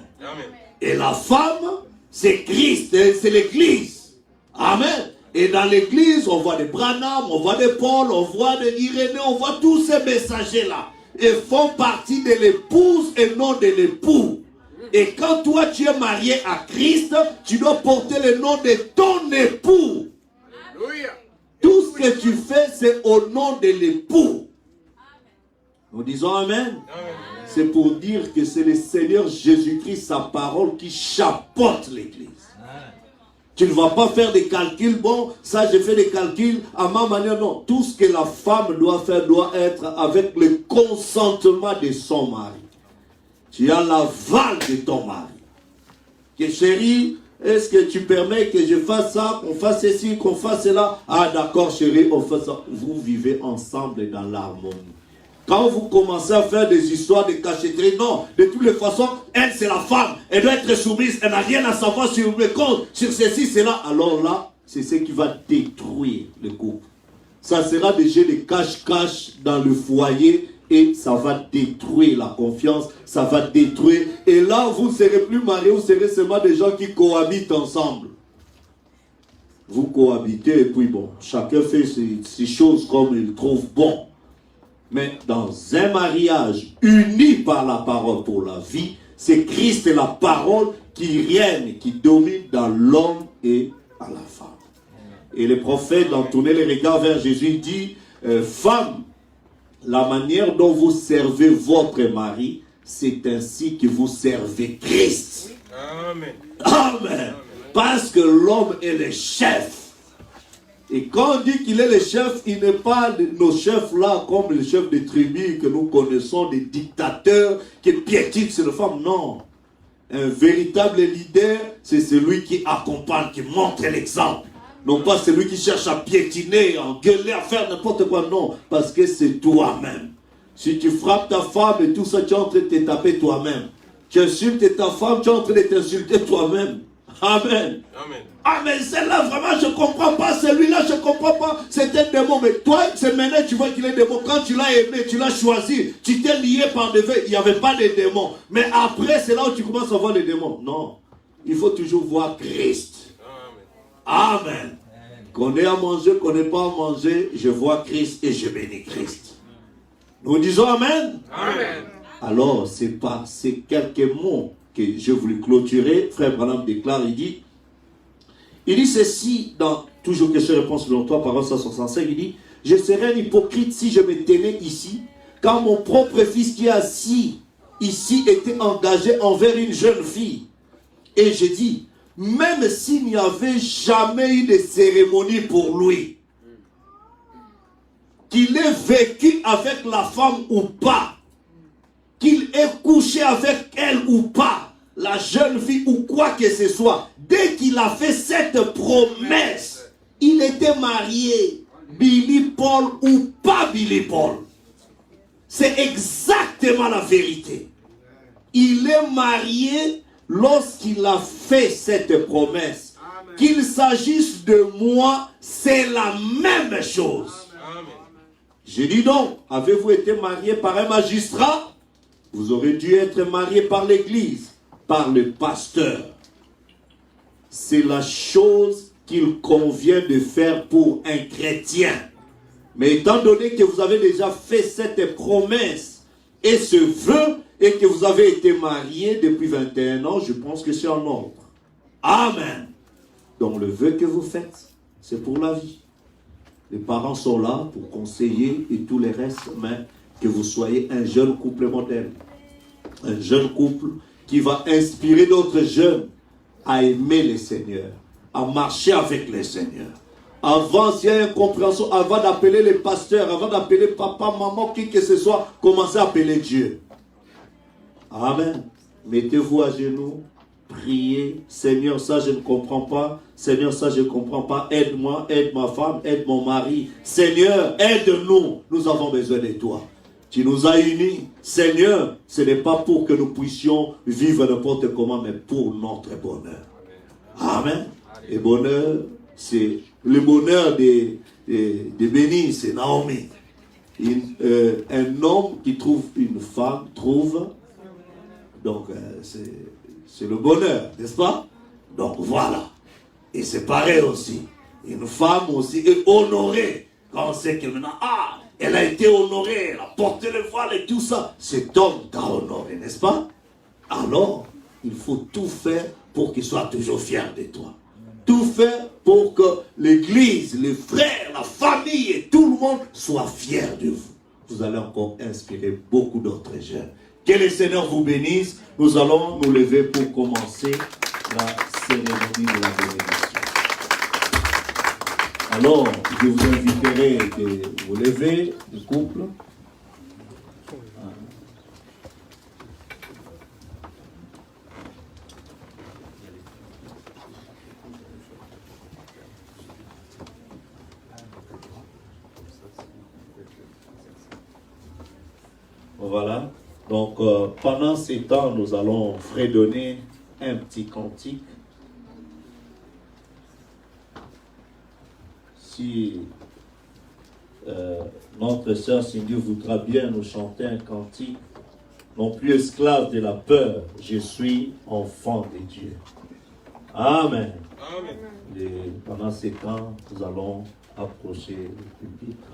Et la femme, c'est Christ, c'est l'église. Amen. Et dans l'église, on voit des Branham, on voit des Paul, on voit des Irénée, on voit tous ces messagers-là. Ils font partie de l'épouse et non de l'époux. Et quand toi tu es marié à Christ, tu dois porter le nom de ton époux. Tout ce que tu fais, c'est au nom de l'époux. Nous disons Amen. C'est pour dire que c'est le Seigneur Jésus-Christ, sa parole, qui chapeaute l'église. Tu ne vas pas faire des calculs. Bon, ça j'ai fait des calculs à ma manière. Non, tout ce que la femme doit faire doit être avec le consentement de son mari. Tu as l'aval de ton mari. Que chérie, est-ce que tu permets que je fasse ça, qu'on fasse ceci, qu'on fasse cela? Ah d'accord chérie, on fait ça. Vous vivez ensemble dans l'harmonie. Quand vous commencez à faire des histoires de cachotterie, non, de toutes les façons, elle c'est la femme, elle doit être soumise, elle n'a rien à savoir sur mes comptes, sur ceci, cela. Alors là, c'est ce qui va détruire le couple. Ça sera des jeux de cache-cache dans le foyer et ça va détruire la confiance, ça va détruire. Et là, vous ne serez plus mariés, vous serez seulement des gens qui cohabitent ensemble. Vous cohabitez et puis bon, chacun fait ses choses comme il trouve bon. Mais dans un mariage uni par la parole pour la vie, c'est Christ et la parole qui règne, qui domine dans l'homme et à la femme. Et le prophète, dans tourner les regards vers Jésus, dit, femme, la manière dont vous servez votre mari, c'est ainsi que vous servez Christ. Amen. Amen. Parce que l'homme est le chef. Et quand on dit qu'il est le chef, il n'est pas nos chefs là comme les chefs des tribus que nous connaissons, des dictateurs qui piétinent sur les femmes. Non. Un véritable leader, c'est celui qui accompagne, qui montre l'exemple. Non pas celui qui cherche à piétiner, à engueuler, à faire n'importe quoi. Non, parce que c'est toi-même. Si tu frappes ta femme et tout ça, tu es en train de te taper toi-même. Tu insultes ta femme, tu es en train de t'insulter toi-même. Amen. Amen. Ah mais celle-là vraiment je ne comprends pas, celui-là je ne comprends pas, c'est un démon. Mais toi c'est maintenant tu vois qu'il est démon. Quand tu l'as aimé, tu l'as choisi, tu t'es lié par des vœux, il n'y avait pas de démon. Mais après c'est là où tu commences à voir les démons. Non, il faut toujours voir Christ. Amen. Amen. Qu'on ait à manger, qu'on n'ait pas à manger, je vois Christ et je bénis Christ. Nous disons Amen. Amen. Alors c'est quelques mots que je voulais clôturer. Frère Branham déclare, il dit ceci dans toujours question-réponse selon toi, parole 165, il dit, je serais un hypocrite si je me tenais ici, quand mon propre fils qui est assis ici était engagé envers une jeune fille. Et je dis, même s'il n'y avait jamais eu de cérémonie pour lui, qu'il ait vécu avec la femme ou pas, qu'il ait couché avec elle ou pas, la jeune fille ou quoi que ce soit, dès qu'il a fait cette promesse, il était marié, Billy Paul ou pas Billy Paul. C'est exactement la vérité. Il est marié lorsqu'il a fait cette promesse. Qu'il s'agisse de moi, c'est la même chose. Je dis donc, avez-vous été marié par un magistrat? Vous aurez dû être marié par l'église, par le pasteur. C'est la chose qu'il convient de faire pour un chrétien. Mais étant donné que vous avez déjà fait cette promesse et ce vœu et que vous avez été marié depuis 21 ans, je pense que c'est en ordre. Amen. Donc le vœu que vous faites, c'est pour la vie. Les parents sont là pour conseiller et tout le reste, mais que vous soyez un jeune couple modèle. Un jeune couple qui va inspirer d'autres jeunes à aimer le Seigneur, à marcher avec le Seigneur. Avant, s'il y a une compréhension, avant d'appeler les pasteurs, avant d'appeler papa, maman, qui que ce soit, commencez à appeler Dieu. Amen. Mettez-vous à genoux, priez. Seigneur, ça je ne comprends pas. Seigneur, ça je ne comprends pas. Aide-moi, aide ma femme, aide mon mari. Seigneur, aide-nous. Nous avons besoin de toi. Tu nous as unis. Seigneur, ce n'est pas pour que nous puissions vivre n'importe comment, mais pour notre bonheur. Amen. Et bonheur, c'est le bonheur de bénir, c'est Naomi. Un homme qui trouve une femme, trouve. Donc, c'est le bonheur, n'est-ce pas? Donc, voilà. Et c'est pareil aussi. Une femme aussi est honorée. Quand on sait qu'elle maintenant, elle a été honorée, elle a porté le voile et tout ça. Cet homme t'a honoré, n'est-ce pas? Alors, il faut tout faire pour qu'il soit toujours fier de toi. Tout faire pour que l'église, les frères, la famille et tout le monde soient fiers de vous. Vous allez encore inspirer beaucoup d'autres jeunes. Que le Seigneur vous bénisse. Nous allons nous lever pour commencer la cérémonie de la bénédiction. Alors, je vous inviterai de vous lever, le couple. Voilà. Donc, pendant ces temps, nous allons fredonner un petit cantique. Si notre sœur Cindy voudra bien nous chanter un cantique, non plus esclave de la peur, je suis enfant de Dieu. Amen. Amen. Et pendant ces temps, nous allons approcher le pupitre.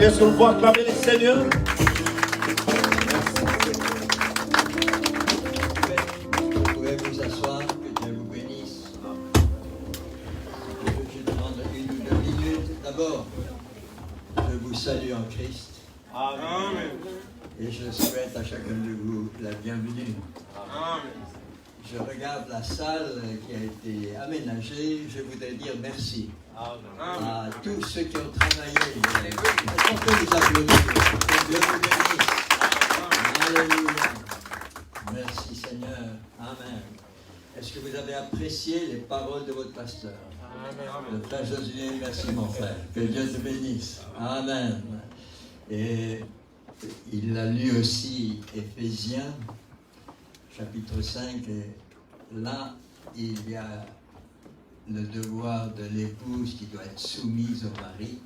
Est-ce qu'on peut acclamer le Seigneur? Vous pouvez vous asseoir, que Dieu vous bénisse. Je demande 1 ou 2 minutes. D'abord, je vous salue en Christ. Amen. Et je souhaite à chacun de vous la bienvenue. Amen. Je regarde la salle qui a été aménagée. Je voudrais dire merci à tous ceux qui ont travaillé. Est-ce qu'on peut les applaudir? Que Dieu vous bénisse. Alléluia. Merci Seigneur. Amen. Est-ce que vous avez apprécié les paroles de votre pasteur? Le frère Josué, merci mon frère. Que Dieu te bénisse. Amen. Et il a lu aussi Éphésiens, chapitre 5. Et là, il y a le devoir de l'épouse qui doit être soumise au mari.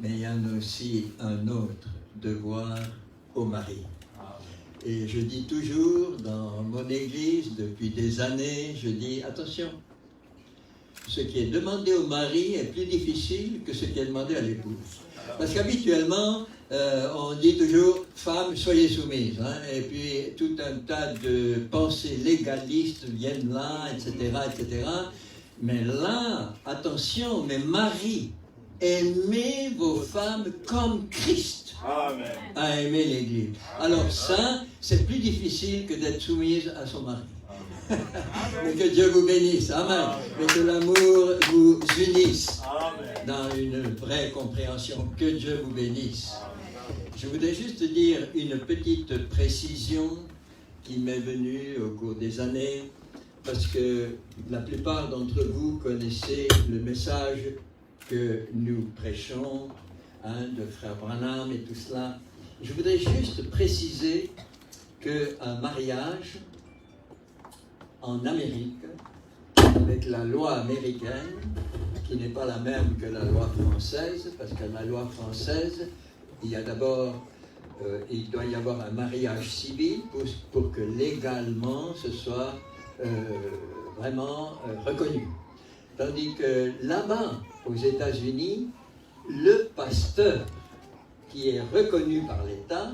Mais il y en a aussi un autre devoir au mari. Et je dis toujours dans mon église, depuis des années, je dis attention, ce qui est demandé au mari est plus difficile que ce qui est demandé à l'épouse. Parce qu'habituellement, on dit toujours femmes, soyez soumises. Hein, et puis tout un tas de pensées légalistes viennent là, etc., etc. Mais là, attention, mes maris, aimez vos femmes comme Christ a aimé l'Église. Alors ça, c'est plus difficile que d'être soumise à son mari. Mais que Dieu vous bénisse. Amen. Mais que l'amour vous unisse dans une vraie compréhension. Que Dieu vous bénisse. Je voudrais juste dire une petite précision qui m'est venue au cours des années, parce que la plupart d'entre vous connaissez le message que nous prêchons, de Frère Branham et tout cela. Je voudrais juste préciser qu'un mariage en Amérique, avec la loi américaine, qui n'est pas la même que la loi française, parce que la loi française, il y a d'abord, il doit y avoir un mariage civil pour que légalement ce soit vraiment reconnu. Tandis que là-bas, aux États-Unis, le pasteur qui est reconnu par l'État,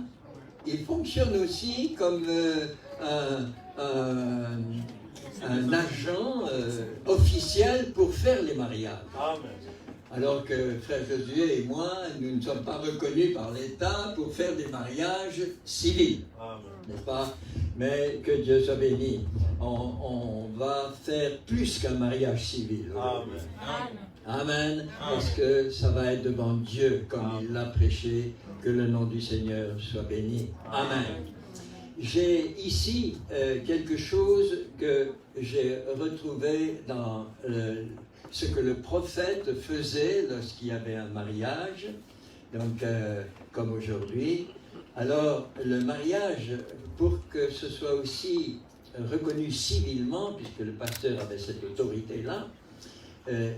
il fonctionne aussi comme un agent officiel pour faire les mariages. Amen. Alors que Frère Josué et moi, nous ne sommes pas reconnus par l'État pour faire des mariages civils. N'est-ce pas? Mais que Dieu soit béni. On va faire plus qu'un mariage civil. Amen. Amen. Parce que ça va être devant Dieu, comme il l'a prêché. Que le nom du Seigneur soit béni. Amen. J'ai ici quelque chose que j'ai retrouvé dans ce que le prophète faisait lorsqu'il y avait un mariage, donc comme aujourd'hui. Alors le mariage, pour que ce soit aussi reconnu civilement, puisque le pasteur avait cette autorité-là,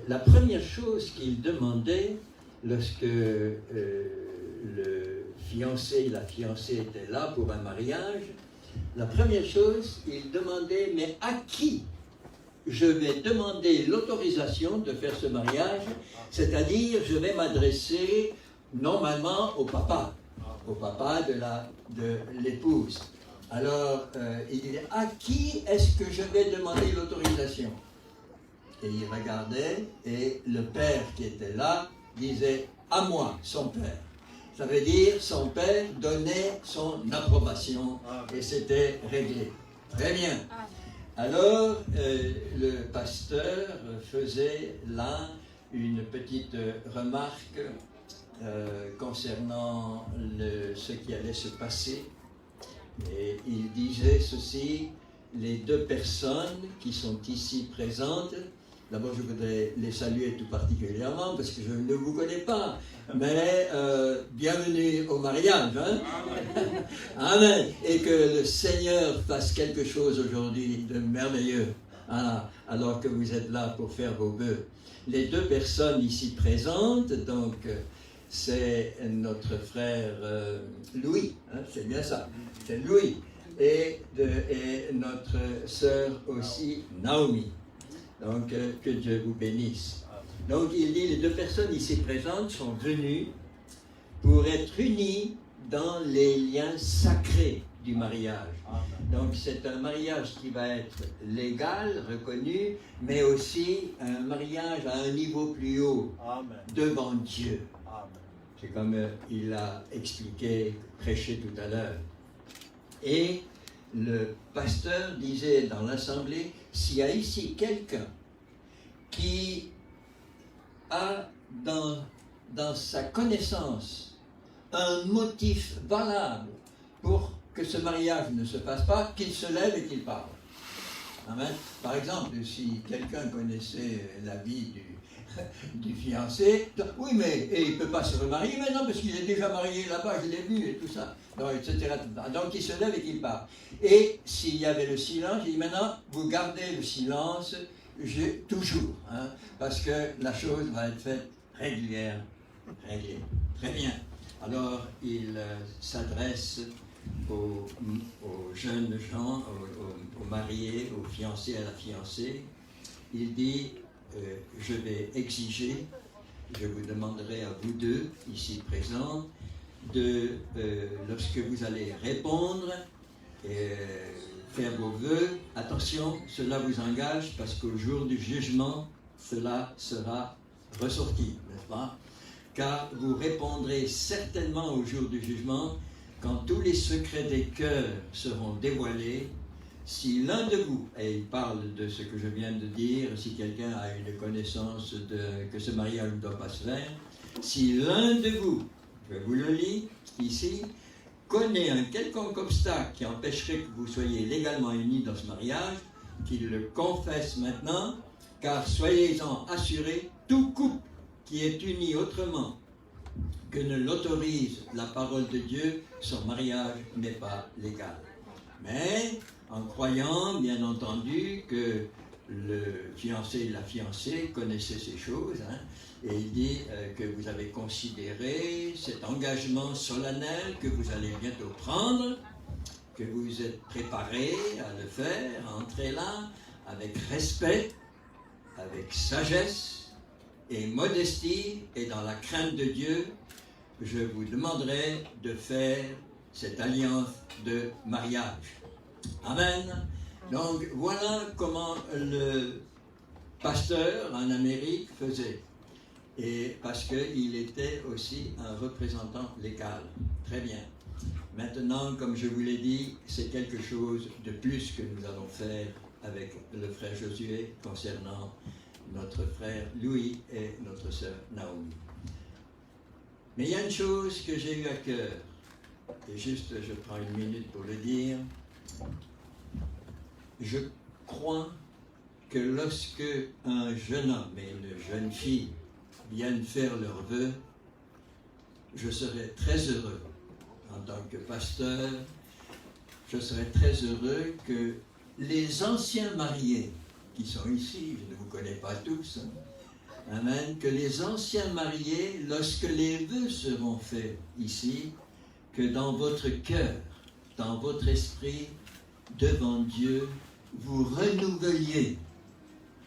la première chose qu'il demandait lorsque le fiancé, la fiancée était là pour un mariage, la première chose, il demandait, mais à qui je vais demander l'autorisation de faire ce mariage, c'est-à-dire je vais m'adresser normalement au papa de l'épouse. Alors, il dit, à qui est-ce que je vais demander l'autorisation? Et il regardait, et le père qui était là disait, à moi, son père. Ça veut dire, son père donnait son approbation, et c'était réglé. Très bien. Alors, le pasteur faisait là une petite remarque concernant ce qui allait se passer. Et il disait ceci, les deux personnes qui sont ici présentes, d'abord je voudrais les saluer tout particulièrement parce que je ne vous connais pas, mais bienvenue au mariage. Hein? Amen. Et que le Seigneur fasse quelque chose aujourd'hui de merveilleux, alors que vous êtes là pour faire vos vœux. Les deux personnes ici présentes, donc c'est notre frère Louis, hein, c'est bien ça, c'est Louis, et notre sœur aussi Naomi. Donc que Dieu vous bénisse. Donc il dit, les deux personnes ici présentes sont venues pour être unis dans les liens sacrés du mariage. Donc c'est un mariage qui va être légal, reconnu, mais aussi un mariage à un niveau plus haut, devant Dieu. C'est comme il a expliqué, prêché tout à l'heure. Et le pasteur disait dans l'assemblée, s'il y a ici quelqu'un qui a dans sa connaissance un motif valable pour que ce mariage ne se fasse pas, qu'il se lève et qu'il parle. Amen. Par exemple, si quelqu'un connaissait la vie du fiancé, oui, mais il ne peut pas se remarier maintenant parce qu'il est déjà marié là-bas, je l'ai vu et tout ça, donc, etc. Donc il se lève et qu'il parle. Et s'il y avait le silence, il dit maintenant, vous gardez le silence toujours, hein, parce que la chose va être faite régulière, réglée. Très bien. Alors il s'adresse aux jeunes gens, aux mariés, aux fiancés, à la fiancée. Il dit, je vais exiger, je vous demanderai à vous deux, ici présents, lorsque vous allez répondre et faire vos vœux, attention, cela vous engage parce qu'au jour du jugement, cela sera ressorti, n'est-ce pas? Car vous répondrez certainement au jour du jugement, quand tous les secrets des cœurs seront dévoilés, si l'un de vous, et il parle de ce que je viens de dire, si quelqu'un a une connaissance que ce mariage ne doit pas se faire, si l'un de vous, je vous le lis ici, connaît un quelconque obstacle qui empêcherait que vous soyez légalement unis dans ce mariage, qu'il le confesse maintenant, car soyez-en assurés, tout couple qui est uni autrement que ne l'autorise la parole de Dieu, son mariage n'est pas légal. Mais en croyant, bien entendu, que le fiancé et la fiancée connaissaient ces choses, hein, et il dit que vous avez considéré cet engagement solennel que vous allez bientôt prendre, que vous êtes préparés à le faire, à entrer là, avec respect, avec sagesse et modestie, et dans la crainte de Dieu, je vous demanderai de faire cette alliance de mariage. Amen. Donc voilà comment le pasteur en Amérique faisait. Et parce qu'il était aussi un représentant légal. Très bien. Maintenant, comme je vous l'ai dit, c'est quelque chose de plus que nous allons faire avec le frère Josué concernant notre frère Louis et notre sœur Naomi. Mais il y a une chose que j'ai eu à cœur, et juste je prends une minute pour le dire. Je crois que lorsque un jeune homme et une jeune fille viennent faire leurs vœux, je serai très heureux en tant que pasteur, je serai très heureux que les anciens mariés qui sont ici, je ne vous connais pas tous, amen, que les anciens mariés, lorsque les vœux seront faits ici, que dans votre cœur, dans votre esprit, devant Dieu, vous renouveliez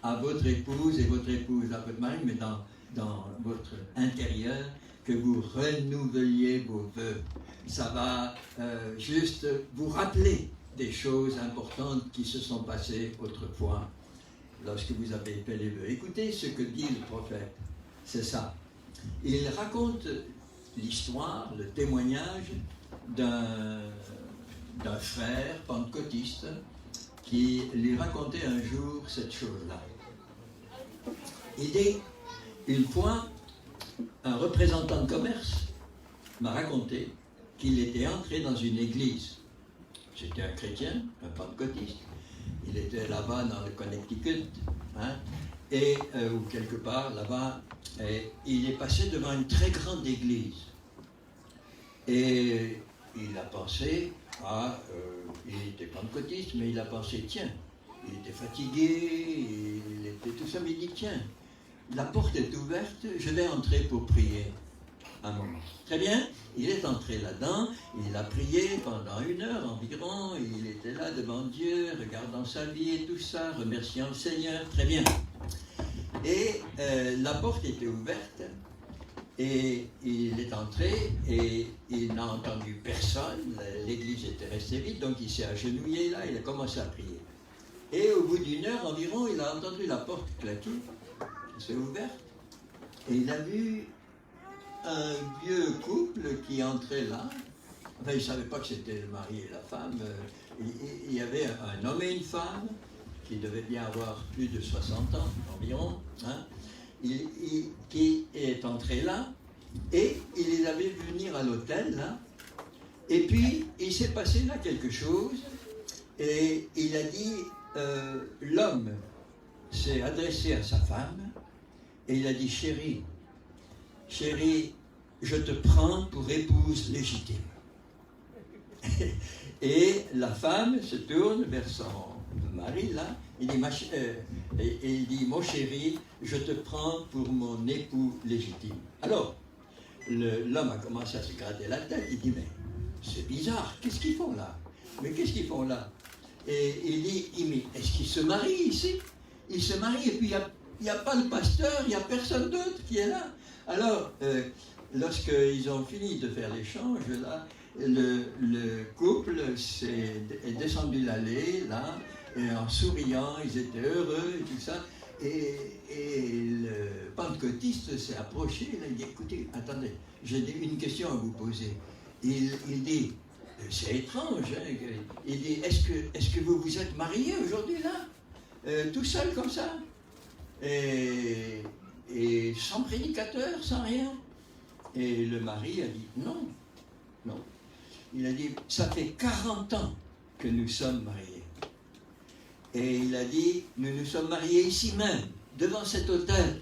à votre épouse et votre épouse à votre mari, mais dans votre intérieur, que vous renouveliez vos vœux. Ça va juste vous rappeler des choses importantes qui se sont passées autrefois lorsque vous avez fait les vœux. Écoutez ce que dit le prophète, c'est ça. Il raconte l'histoire, le témoignage d'un frère pentecôtiste qui lui racontait un jour cette chose-là. Il dit, une fois, un représentant de commerce m'a raconté qu'il était entré dans une église. C'était un chrétien, un pentecôtiste. Il était là-bas dans le Connecticut, hein, ou quelque part là-bas, et il est passé devant une très grande église. Et il a pensé, il était pentecôtiste, mais il a pensé, tiens, il était fatigué, il était tout ça, mais il dit, tiens, la porte est ouverte, je vais entrer pour prier un moment. Très bien, il est entré là-dedans, il a prié pendant 1 heure environ, il était là devant Dieu, regardant sa vie et tout ça, remerciant le Seigneur, très bien. Et la porte était ouverte, Et il est entré et il n'a entendu personne. L'église était restée vide, donc il s'est agenouillé là, il a commencé à prier. Et au bout d'une heure environ, il a entendu la porte claquer, qui s'est ouverte, et il a vu un vieux couple qui entrait là. Enfin, il ne savait pas que c'était le mari et la femme. Il y avait un homme et une femme qui devaient bien avoir plus de 60 ans environ, hein, qui est entré là, et il les avait vus venir à l'hôtel là. Et puis, il s'est passé là quelque chose, et il a dit, l'homme s'est adressé à sa femme, et il a dit, chérie, je te prends pour épouse légitime. Et la femme se tourne vers son mari, là, il dit, mon chéri, je te prends pour mon époux légitime. Alors, l'homme a commencé à se gratter la tête, il dit, mais c'est bizarre, qu'est-ce qu'ils font là? Mais qu'est-ce qu'ils font là? Et il dit, mais est-ce qu'ils se marient ici? Ils se marient et puis il n'y a pas le pasteur, il n'y a personne d'autre qui est là. Alors, lorsqu'ils ont fini de faire l'échange, là, le couple est descendu l'allée, là, et en souriant, ils étaient heureux et tout ça. Et le pentecôtiste s'est approché, là, il dit, écoutez, attendez, j'ai une question à vous poser. Il dit, c'est étrange, hein, il dit, est-ce que vous vous êtes mariés aujourd'hui, là, tout seul comme ça, et sans prédicateur, sans rien? Et le mari a dit, non. Il a dit, ça fait 40 ans que nous sommes mariés. Et il a dit, nous nous sommes mariés ici même, devant cet hôtel.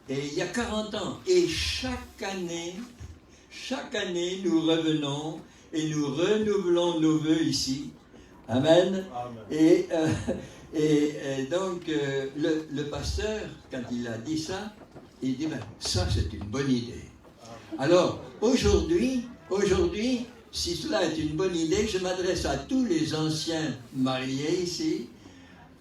Et il y a 40 ans. Et chaque année, nous revenons et nous renouvelons nos vœux ici. Amen. Amen. Et donc, le pasteur, quand il a dit ça, il dit, ben, ça c'est une bonne idée. Alors, aujourd'hui, si cela est une bonne idée, je m'adresse à tous les anciens mariés ici.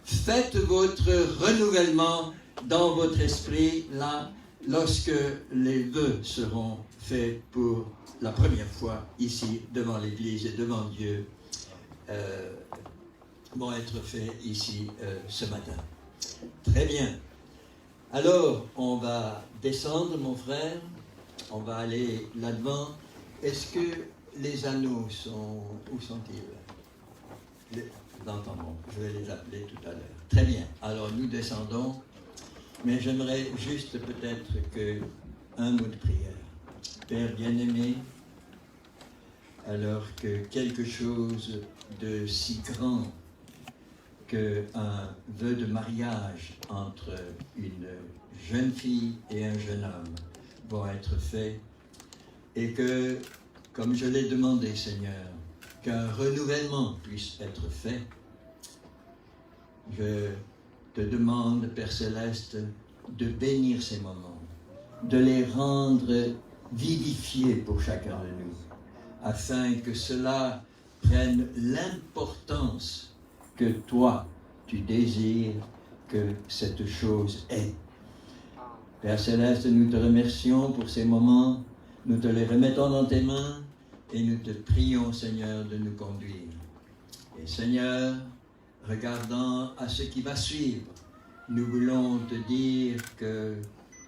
Faites votre renouvellement dans votre esprit, là, lorsque les vœux seront faits pour la première fois ici, devant l'Église et devant Dieu, vont être faits ici ce matin. Très bien. Alors, on va descendre, mon frère. On va aller là-devant. Est-ce que les anneaux sont... Où sont-ils? L'entendons. Je vais les appeler tout à l'heure. Très bien. Alors, nous descendons. Mais j'aimerais juste peut-être un mot de prière. Père bien-aimé, alors que quelque chose de si grand qu'un vœu de mariage entre une jeune fille et un jeune homme vont être faits, et que, comme je l'ai demandé, Seigneur, qu'un renouvellement puisse être fait, je te demande, Père Céleste, de bénir ces moments, de les rendre vivifiés pour chacun de nous, afin que cela prenne l'importance que toi, tu désires que cette chose ait. Père Céleste, nous te remercions pour ces moments, nous te les remettons dans tes mains et nous te prions, Seigneur, de nous conduire. Et Seigneur, regardant à ce qui va suivre, nous voulons te dire que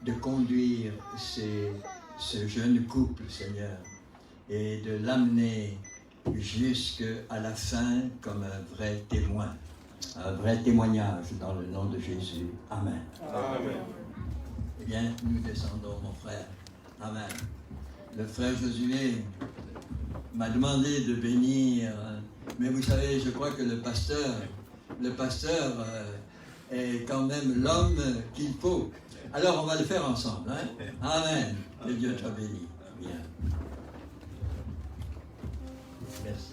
de conduire ce jeune couple, Seigneur, et de l'amener jusqu'à la fin comme un vrai témoin, un vrai témoignage dans le nom de Jésus. Amen. Amen. Eh bien, nous descendons, mon frère. Amen. Le frère Josué m'a demandé de bénir, mais vous savez, je crois que le pasteur est quand même l'homme qu'il faut. Alors, on va le faire ensemble. Hein? Amen. Que Dieu te bénisse. Bien. Merci.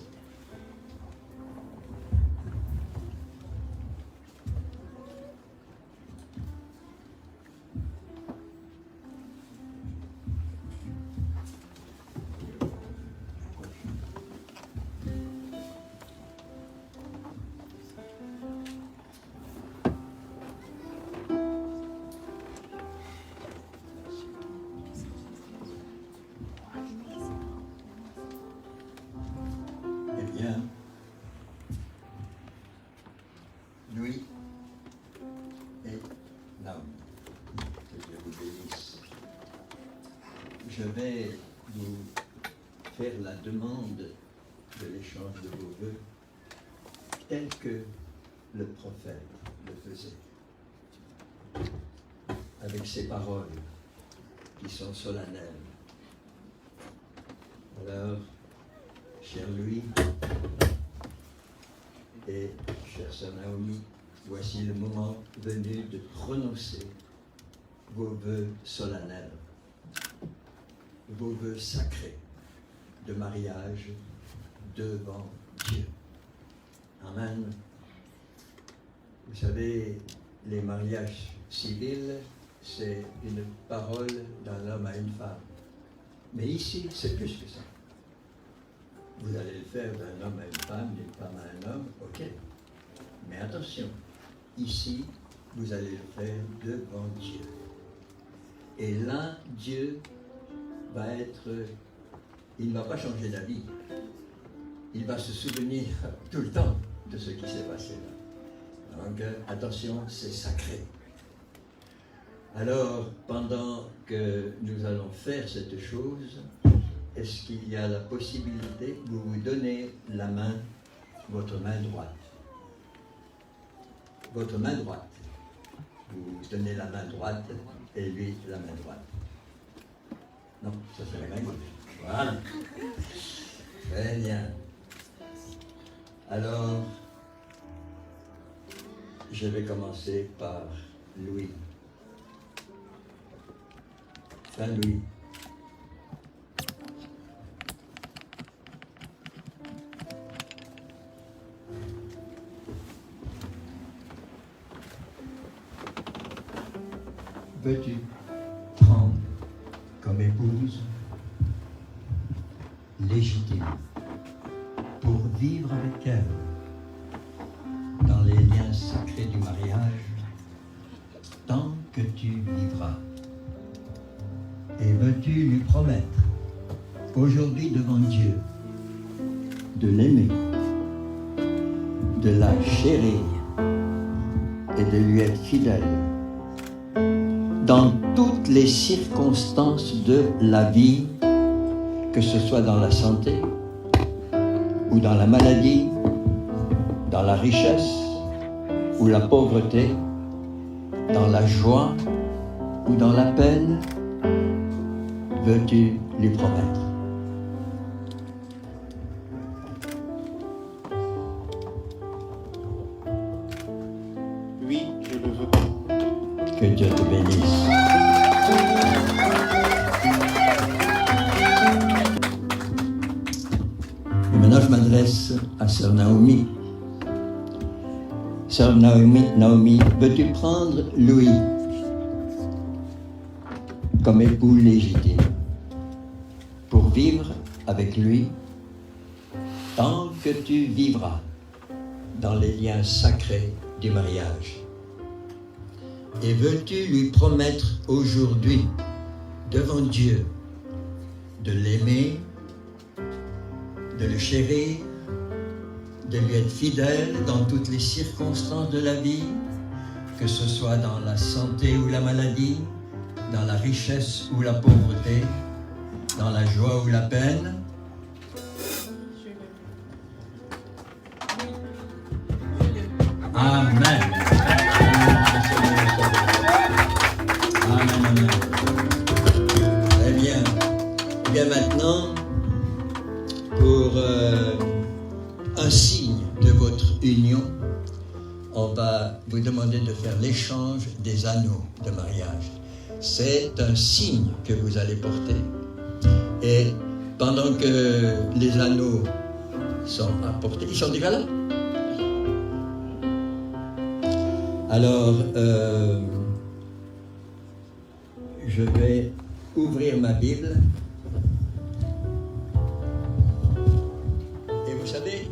je vais vous faire la demande de l'échange de vos vœux tel que le prophète le faisait, avec ces paroles qui sont solennelles. Alors, cher Louis et chère sœur Naomi, voici le moment venu de prononcer vos vœux solennels, vos vœux sacrés de mariage devant Dieu. Amen. Vous savez, les mariages civils, c'est une parole d'un homme à une femme. Mais ici, c'est plus que ça. Vous allez le faire d'un homme à une femme, d'une femme à un homme, ok. Mais attention, ici, vous allez le faire devant Dieu. Et là, Dieu va être... Il ne va pas changer d'avis. Il va se souvenir tout le temps de ce qui s'est passé là. Donc, attention, c'est sacré. Alors, pendant que nous allons faire cette chose, est-ce qu'il y a la possibilité que vous vous donnez la main, votre main droite? Votre main droite. Vous vous donnez la main droite et lui la main droite. Non, ça c'est la main gauche. Voilà. Très bien. Alors, je vais commencer par Louis. Frère Louis. Veux-tu prendre comme épouse légitime pour vivre avec elle dans les liens sacrés du mariage tant que tu vivras? Et veux-tu lui promettre aujourd'hui devant Dieu de l'aimer, de la chérir et de lui être fidèle dans toutes les circonstances de la vie, que ce soit dans la santé ou dans la maladie, dans la richesse ou la pauvreté, dans la joie ou dans la peine? Veux-tu lui promettre? Oui, je le veux. Que Dieu te bénisse. Et maintenant, je m'adresse à sœur Naomi. Sœur Naomi, veux-tu prendre Louis comme époux légitime pour vivre avec lui tant que tu vivras dans les liens sacrés du mariage? Et veux-tu lui promettre aujourd'hui devant Dieu de l'aimer, de le chérir, de lui être fidèle dans toutes les circonstances de la vie, que ce soit dans la santé ou la maladie, dans la richesse ou la pauvreté, dans la joie ou la peine? Amen. Amen, amen. Très bien. Et bien maintenant, pour un signe de votre union, on va vous demander de faire l'échange des anneaux de mariage. C'est un signe que vous allez porter. Et pendant que les anneaux sont apportés, ils sont déjà là. Alors, je vais ouvrir ma Bible. Et vous savez,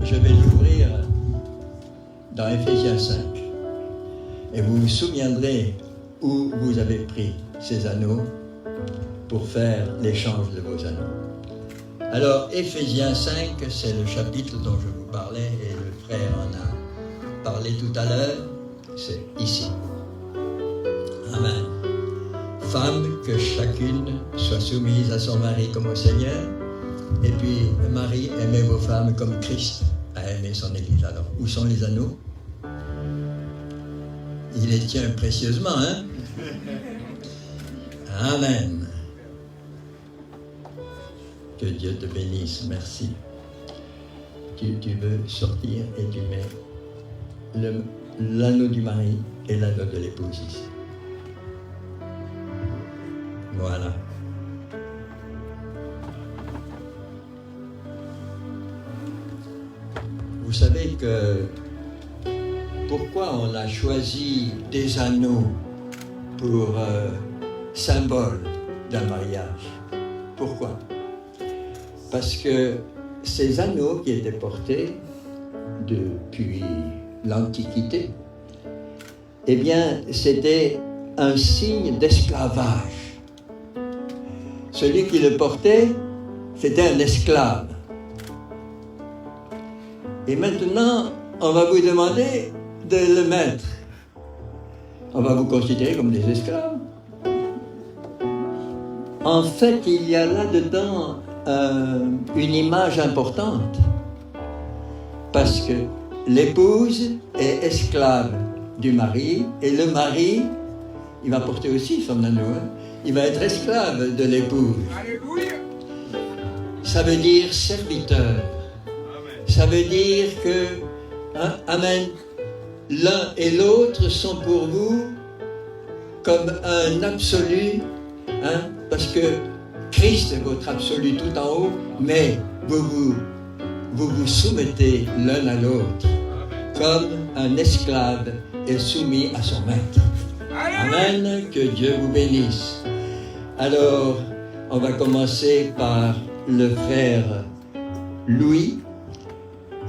je vais l'ouvrir dans Éphésiens 5. Et vous vous souviendrez où vous avez pris ces anneaux pour faire l'échange de vos anneaux. Alors, Éphésiens 5, c'est le chapitre dont je vous parlais et le frère en a parlé tout à l'heure. C'est ici. Amen. femme, que chacune soit soumise à son mari comme au Seigneur. Et puis, Marie, aimez vos femmes comme Christ a aimé son Église. Alors, où sont les anneaux? Il les tient précieusement, hein? Amen. Que Dieu te bénisse, merci. Tu veux sortir et tu mets l'anneau du mari et l'anneau de l'épouse ici. Voilà. Vous savez que pourquoi on a choisi des anneaux pour symbole d'un mariage? Pourquoi? Parce que ces anneaux qui étaient portés depuis l'Antiquité, eh bien, c'était un signe d'esclavage. Celui qui le portait, c'était un esclave. Et maintenant, on va vous demander de le mettre. On va vous considérer comme des esclaves. En fait, il y a là-dedans une image importante. Parce que l'épouse est esclave du mari, et le mari, il va porter aussi son anneau. Hein. Il va être esclave de l'épouse. Ça veut dire serviteur. Ça veut dire que, hein, amen, l'un et l'autre sont pour vous comme un absolu, hein, parce que Christ est votre absolu tout en haut, mais vous vous soumettez l'un à l'autre comme un esclave est soumis à son maître. Amen, que Dieu vous bénisse. Alors, on va commencer par le frère Louis.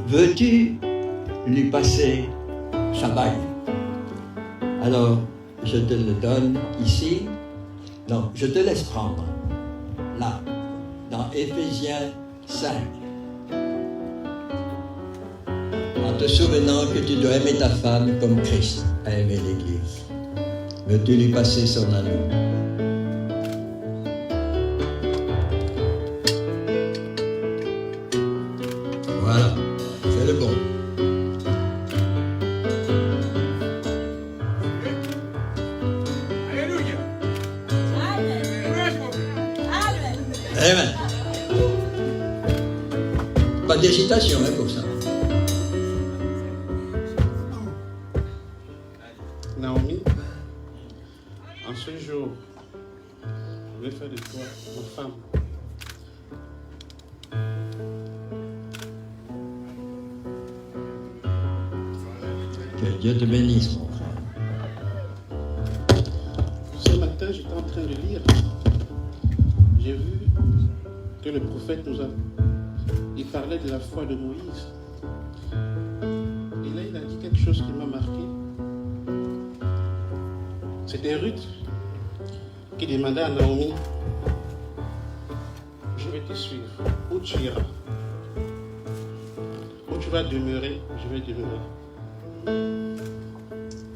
Veux-tu lui passer sa bague? Alors, je te le donne ici. Non, je te laisse prendre. Là, dans Éphésiens 5. En te souvenant que tu dois aimer ta femme comme Christ a aimé l'Église. Veux-tu lui passer son anneau? Voilà, c'est le bon. Alléluia. Amen. Pas d'hésitation hein, pour ça. Naomi, en ce jour, je vais faire de toi ma femme. Que Dieu te bénisse, mon frère. Ce matin, j'étais en train de lire. J'ai vu que le prophète il parlait de la foi de Moïse. Et là, il a dit quelque chose qui m'a marqué. C'était Ruth qui demandait à Naomi, je vais te suivre. Où tu iras? Où tu vas demeurer, je vais demeurer.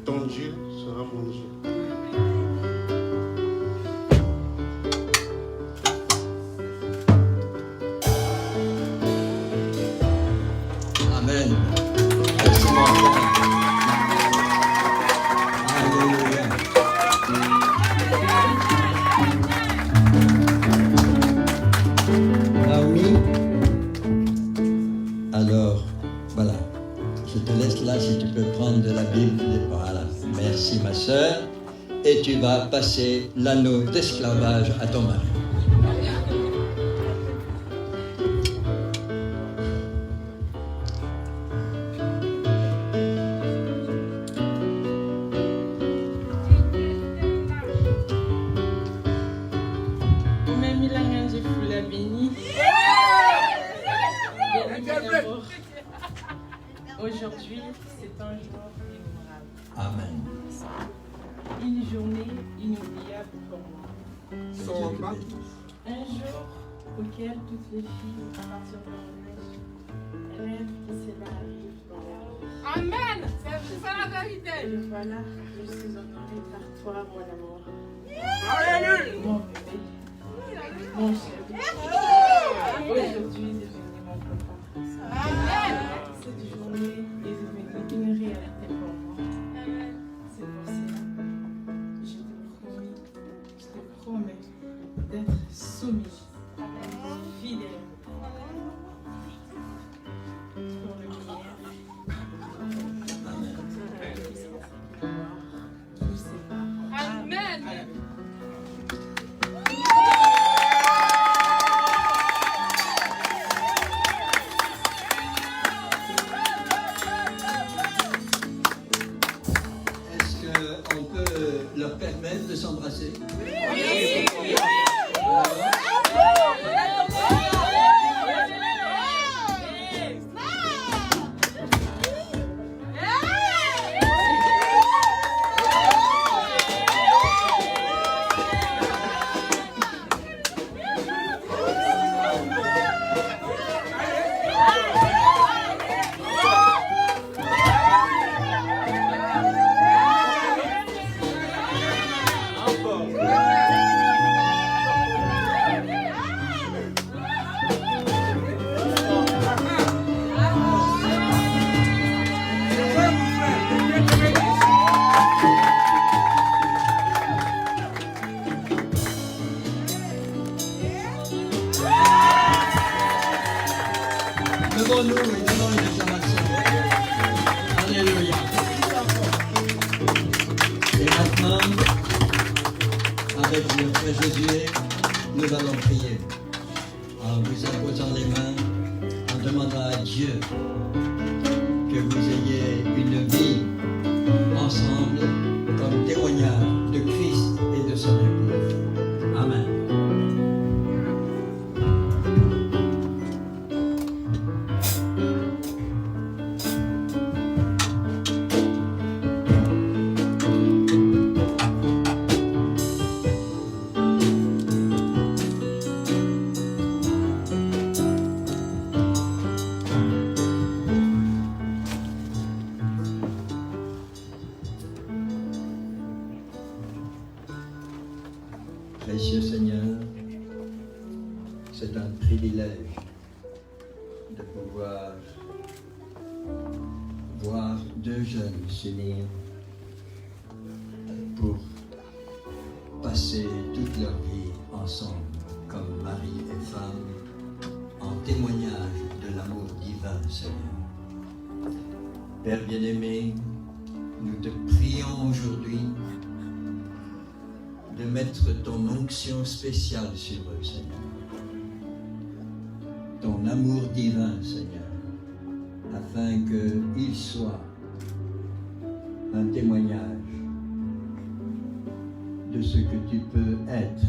Ton Dieu sera mon Dieu. Amen. Merci, mon frère. Alléluia. Naomi, alors, voilà. Je te laisse là si tu peux prendre de la Bible. Voilà. Merci, ma sœur. Et tu vas passer l'anneau d'esclavage à ton mari. Aujourd'hui, c'est un jour mémorable. Amen. Une journée inoubliable pour moi. Un jour auquel toutes les filles, à partir de leur âge, rêvent que cela arrive dans leur vie. Amen. Voilà, je suis honorée par toi, mon amour. Alléluia. Mon bébé. Mon chéri. Aujourd'hui, est devenu mon papa. Cette journée est devenue une réalité pour moi. C'est pour cela que je te promets d'être soumise, fidèle, pour le meilleur. Amen. Est-ce qu'on peut leur permettre de s'embrasser? Levons-nous et donnons une acclamation. Alléluia. Et maintenant, avec le frère Josué, nous allons prier. En vous imposant les mains, en demandant à Dieu que vous ayez une vie ensemble comme témoignage de Christ et de son épouse. Amen. Précieux Seigneur, c'est un privilège de pouvoir voir deux jeunes s'unir pour passer toute leur vie ensemble comme mari et femme en témoignage de l'amour divin, Seigneur. Père bien-aimé, nous te prions aujourd'hui de mettre ton onction spéciale sur eux, Seigneur. Ton amour divin, Seigneur, afin qu'ils soient un témoignage de ce que tu peux être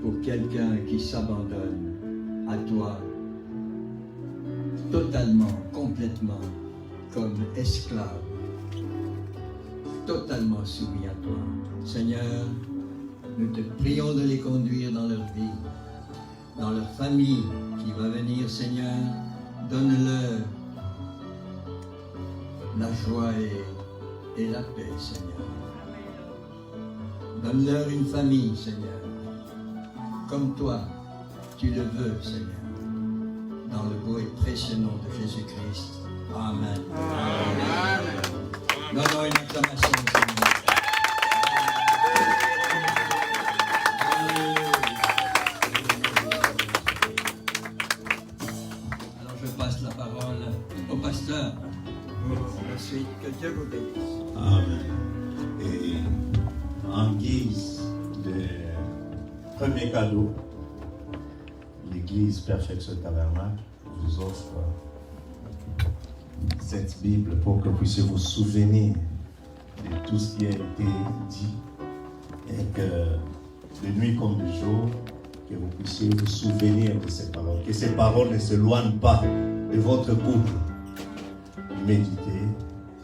pour quelqu'un qui s'abandonne à toi totalement, complètement, comme esclave, totalement soumis à toi. Seigneur, nous te prions de les conduire dans leur vie, dans leur famille qui va venir, Seigneur. Donne-leur la joie et la paix, Seigneur. Donne-leur une famille, Seigneur, comme toi, tu le veux, Seigneur. Dans le beau et précieux nom de Jésus-Christ. Amen. Amen. Donnons une acclamation, Seigneur. Alors je passe la parole au pasteur pour la suite. Que Dieu vous bénisse. Amen. Et en guise de premier cadeau, l'Église Perfection Tabernacle vous offre cette Bible pour que vous puissiez vous souvenir de tout ce qui a été dit et que de nuit comme de jour, que vous puissiez vous souvenir de ces paroles. Que ces paroles ne s'éloignent pas de votre couple. Méditez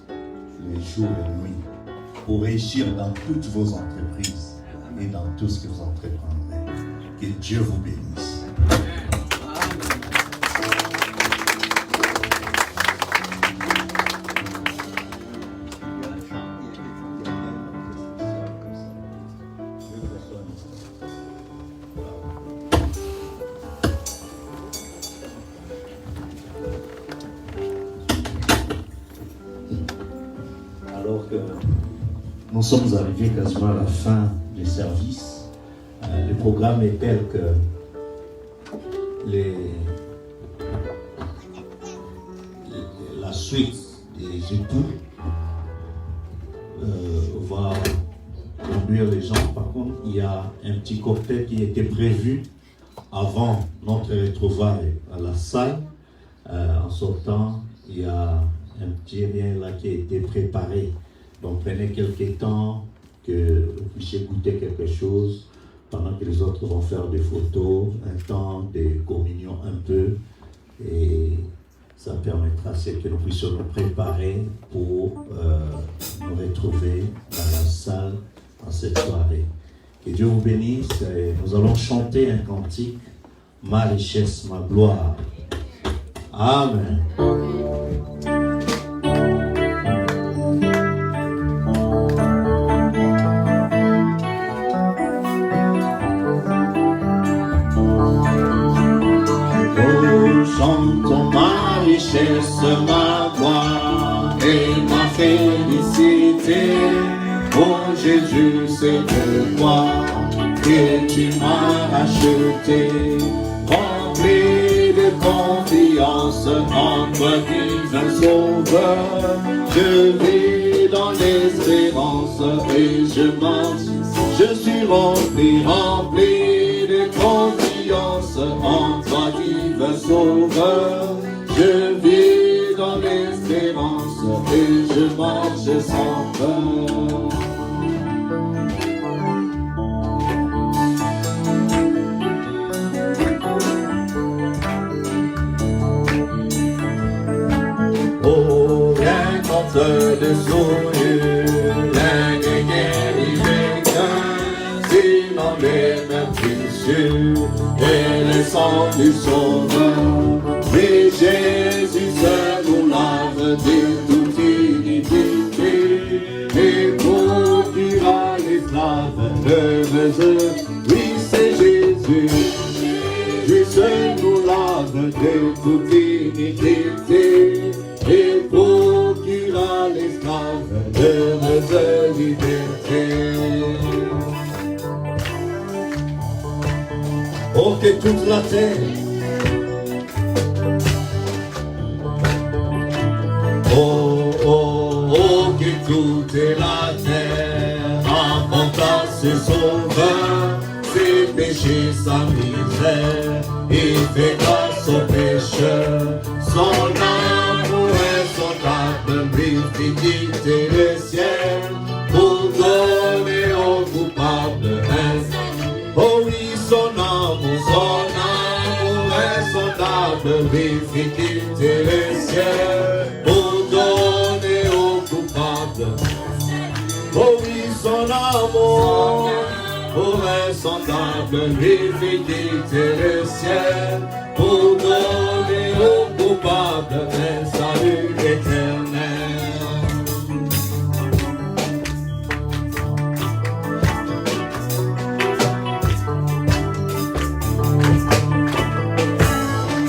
les jours et les nuits pour réussir dans toutes vos entreprises et dans tout ce que vous entreprendrez. Que Dieu vous bénisse. Nous sommes arrivés quasiment à la fin du service. Le programme est tel que la suite des époux va conduire les gens. Par contre, il y a un petit cocktail qui était prévu avant notre retrouvaille à la salle. En sortant, il y a un petit rien là qui a été préparé. Donc prenez quelques temps que vous puissiez goûter quelque chose pendant que les autres vont faire des photos, un temps de communion un peu, et ça permettra que nous puissions nous préparer pour nous retrouver dans la salle en cette soirée. Que Dieu vous bénisse. Et nous allons chanter un cantique, ma richesse, ma gloire. Amen. Chantons ma richesse, ma gloire et ma félicité. Oh Jésus, c'est de toi que tu m'as racheté. Rempli de confiance en toi, divin sauveur. Je vis dans l'espérance et je marche. Je suis rempli de confiance en toi, divin sauveur. Je vis dans l'espérance et je marche sans peur. Oh, rien contre de souillure, rien de guéri vainqueur, sinon les mêmes blessures et le sang du sauveur. Mais Jésus seul nous lave de toute iniquité et procura l'esclave heureuse. Oui, c'est Jésus, lui seul nous lave de toute iniquité et procura l'esclave heureuse liberté. Oh, que toute la terre, oh, oh, oh, que toute la terre rencontra ce sauveur, ses péchés, sa misère, il fait grâce aux pécheurs. Son amour insondable lui fit quitter le ciel pour donner aux coupables un salut. Oh oui, son amour insondable lui fit quitter le ciel pour donner aux coupables. Oh oui, son amour insondable lui fit quitter le ciel pour donner aux coupables un salut éternel.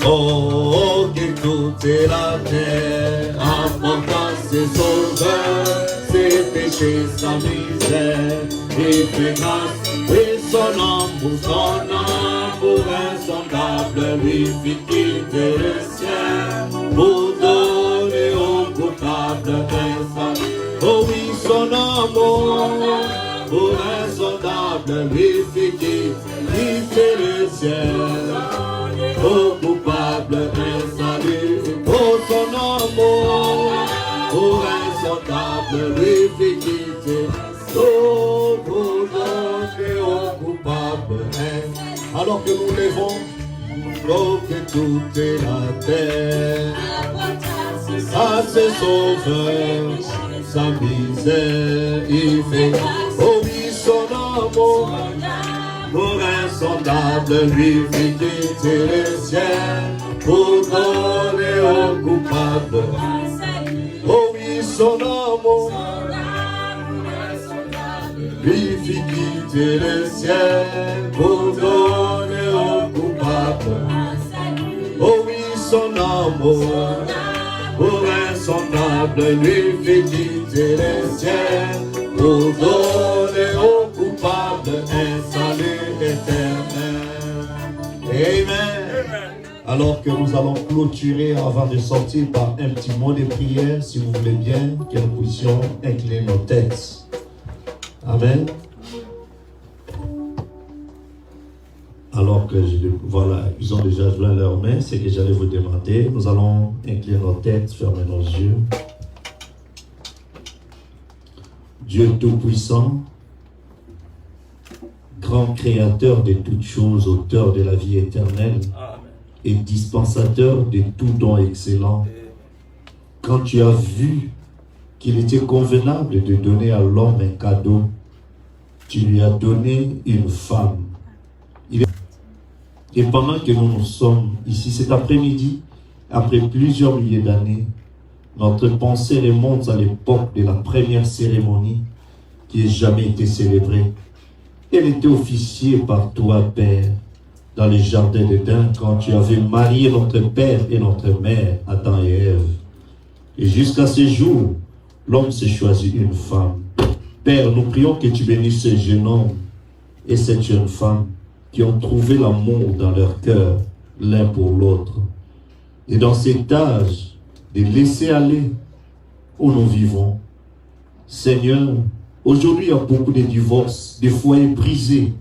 Oh, que toute la terre apporta ses sauveurs, ses péchés, sa misère, et fait grâce, et son amour insondable lui fit quitter le ciel pour donner aux coupables un salut. Oh oui, son amour insondable lui fit quitter le ciel aux coupables un salut. Oh, son amour insondable lui fit quitter. Oh, pour donner aux coupables un. Alors que nous levons, oh, que toute la terre à ses sauveurs, sa misère, il fait. Oh oui, son amour insondable lui fit quitter le ciel pour donner aux coupables. Oh oui, son amour lui fit quitter le ciel pour donner aux coupables. Oh oui, son amour insondable lui fit quitter le ciel pour pour donner aux coupables un salut éternel. Amen. Alors que nous allons clôturer avant de sortir par un petit mot de prière, si vous voulez bien, que nous puissions incliner nos têtes. Amen. Alors que voilà, ils ont déjà joint leurs mains, c'est que j'allais vous demander. Nous allons incliner nos têtes, fermer nos yeux. Dieu Tout-Puissant, grand créateur de toutes choses, auteur de la vie éternelle et dispensateur de tout don excellent, quand tu as vu qu'il était convenable de donner à l'homme un cadeau, tu lui as donné une femme. Et pendant que nous sommes ici cet après-midi, après plusieurs milliers d'années, notre pensée remonte à l'époque de la première cérémonie qui n'a jamais été célébrée. Elle était officiée par toi, Père, dans les jardins d'Éden, quand tu avais marié notre Père et notre Mère, Adam et Ève. Et jusqu'à ce jour, l'homme s'est choisi une femme. Père, nous prions que tu bénisses ce jeune homme et cette jeune femme qui ont trouvé l'amour dans leur cœur, l'un pour l'autre. Et dans cet âge de laisser aller où nous vivons, Seigneur, aujourd'hui il y a beaucoup de divorces, des foyers brisés.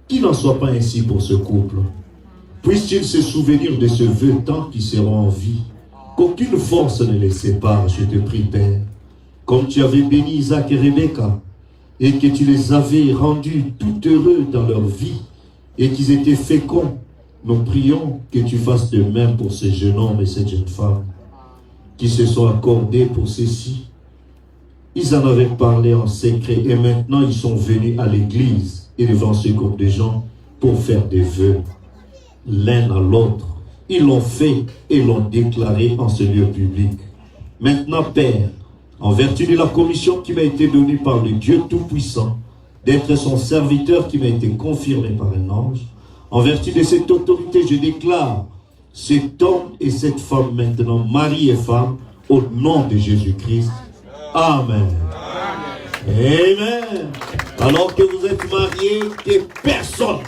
Qu'il n'en soit pas ainsi pour ce couple. Puisse-t-il se souvenir de ce vœu tant qu'ils seront en vie, qu'aucune force ne les sépare, je te prie, Père. Comme tu avais béni Isaac et Rebecca, et que tu les avais rendus tout heureux dans leur vie, et qu'ils étaient féconds, nous prions que tu fasses de même pour ce jeune homme et cette jeune femme qui se sont accordés pour ceci. Ils en avaient parlé en secret et maintenant ils sont venus à l'église et devant ce groupe de gens pour faire des vœux l'un à l'autre. Ils l'ont fait et l'ont déclaré en ce lieu public. Maintenant, Père, en vertu de la commission qui m'a été donnée par le Dieu Tout-Puissant, d'être son serviteur qui m'a été confirmé par un ange, en vertu de cette autorité, je déclare cet homme et cette femme maintenant, mari et femme, au nom de Jésus-Christ. Amen. Amen. Alors que vous êtes mariés, que personne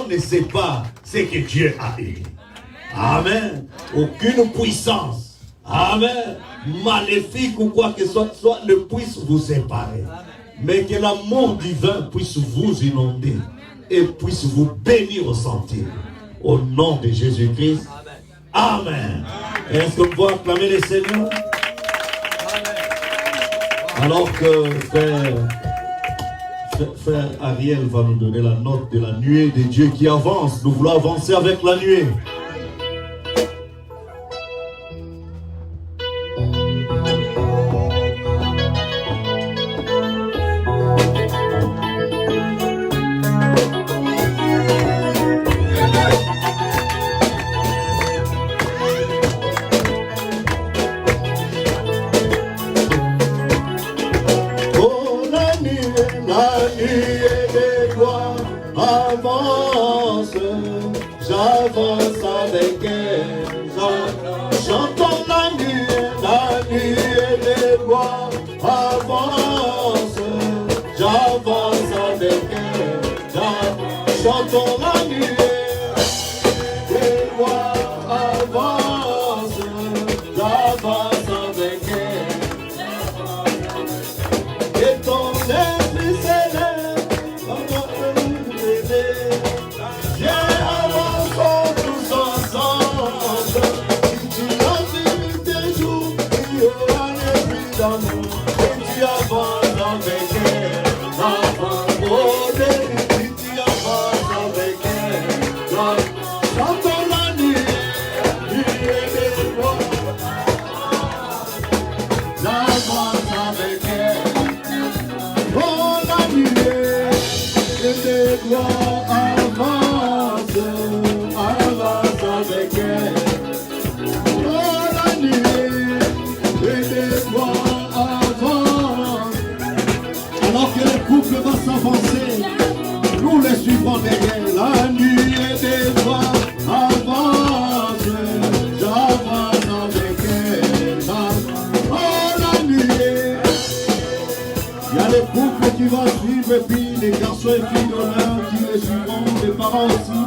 ne sait pas ce que Dieu a eu. Amen. Aucune puissance, amen, maléfique ou quoi que ce soit ne puisse vous séparer. Mais que l'amour divin puisse vous inonder et puisse vous bénir au sentier. Au nom de Jésus-Christ. Amen. Est-ce qu'on peut acclamer le Seigneur? Alors que frère Ariel va nous donner la note de la nuée de Dieu qui avance. Nous voulons avancer avec la nuée. J'avance avec elle, j'entends la nuée des bois, avance, j'avance avec elle, j'entends la nuée des bois, avance, j'avance avec elle, et ton esprit s'élève, nous les suivons derrière. La nuée des voix avance, j'avance avec elle. Oh, la nuée bénis les garçons et filles d'honneur qui les suivront, les parents aussi,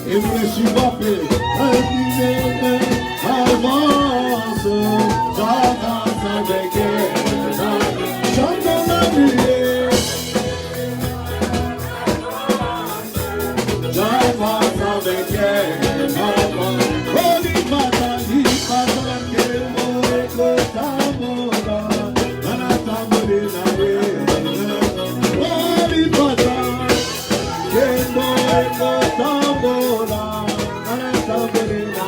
et vous les suivrez après. Avance, j'avance avec elle, chante la nuit, j'avance avec elle, holy Matali, Pataki, Moeko, Tamola, Anatamolina, holy Pataki, Moeko, Tamola, Anatamolina,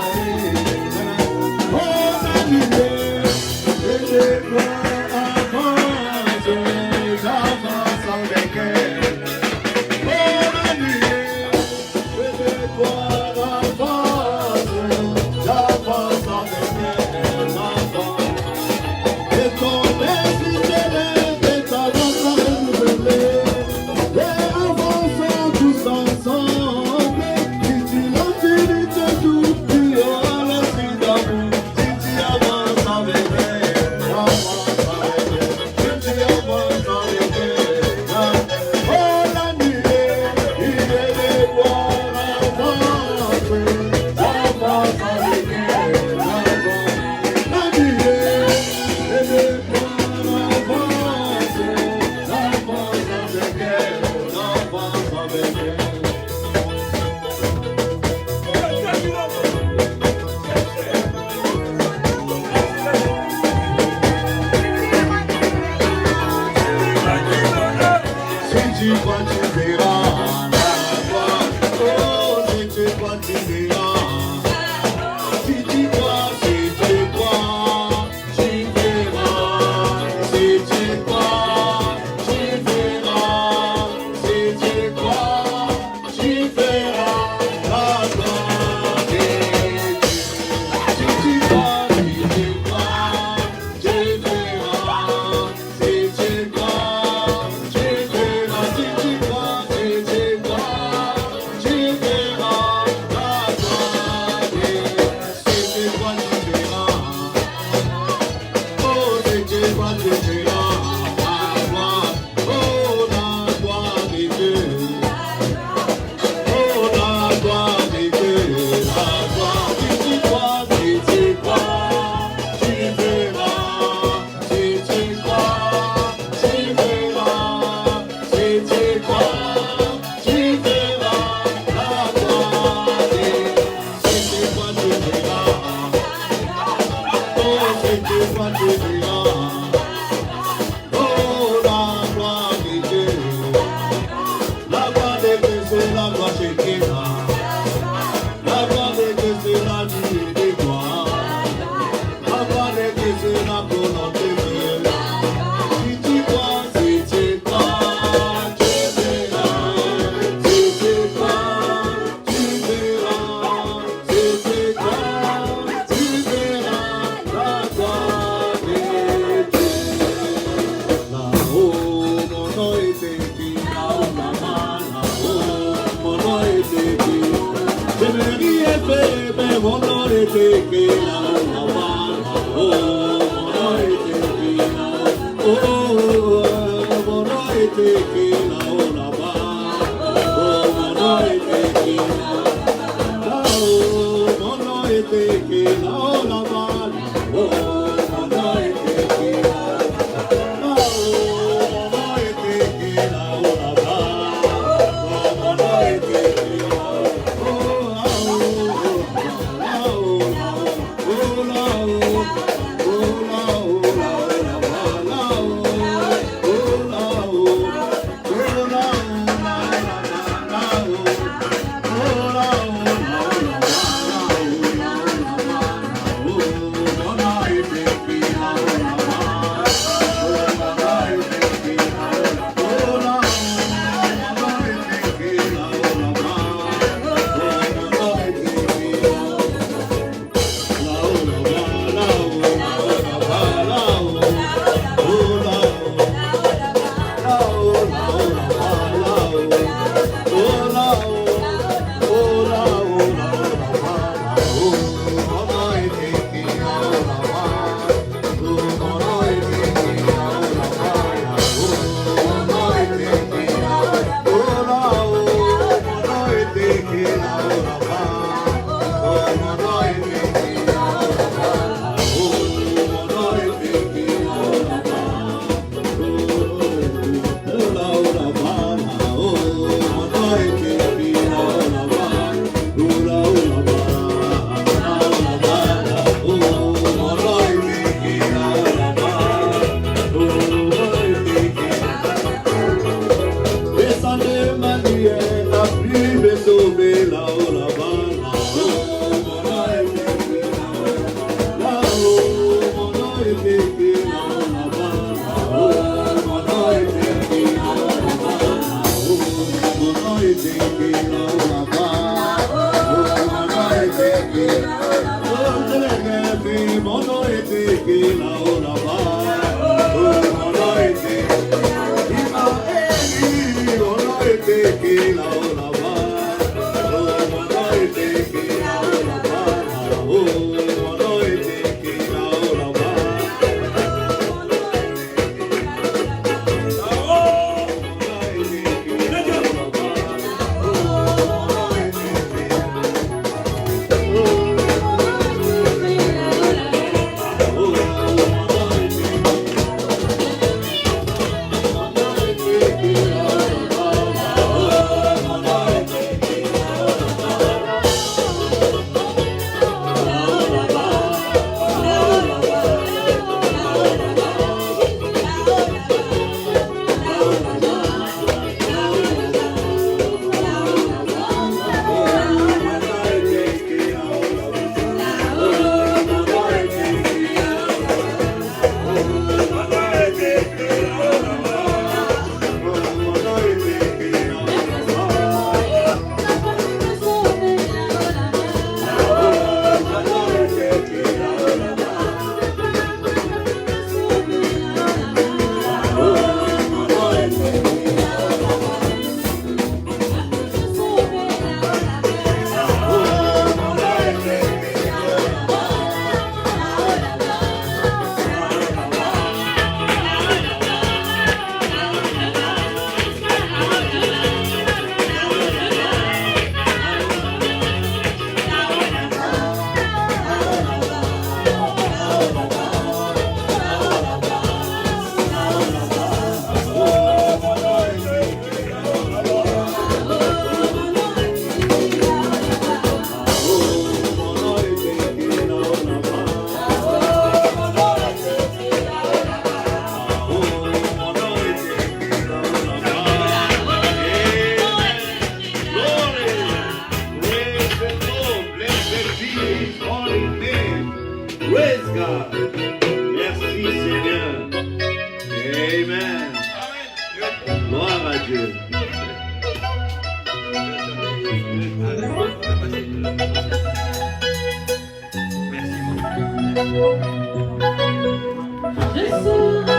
Je serai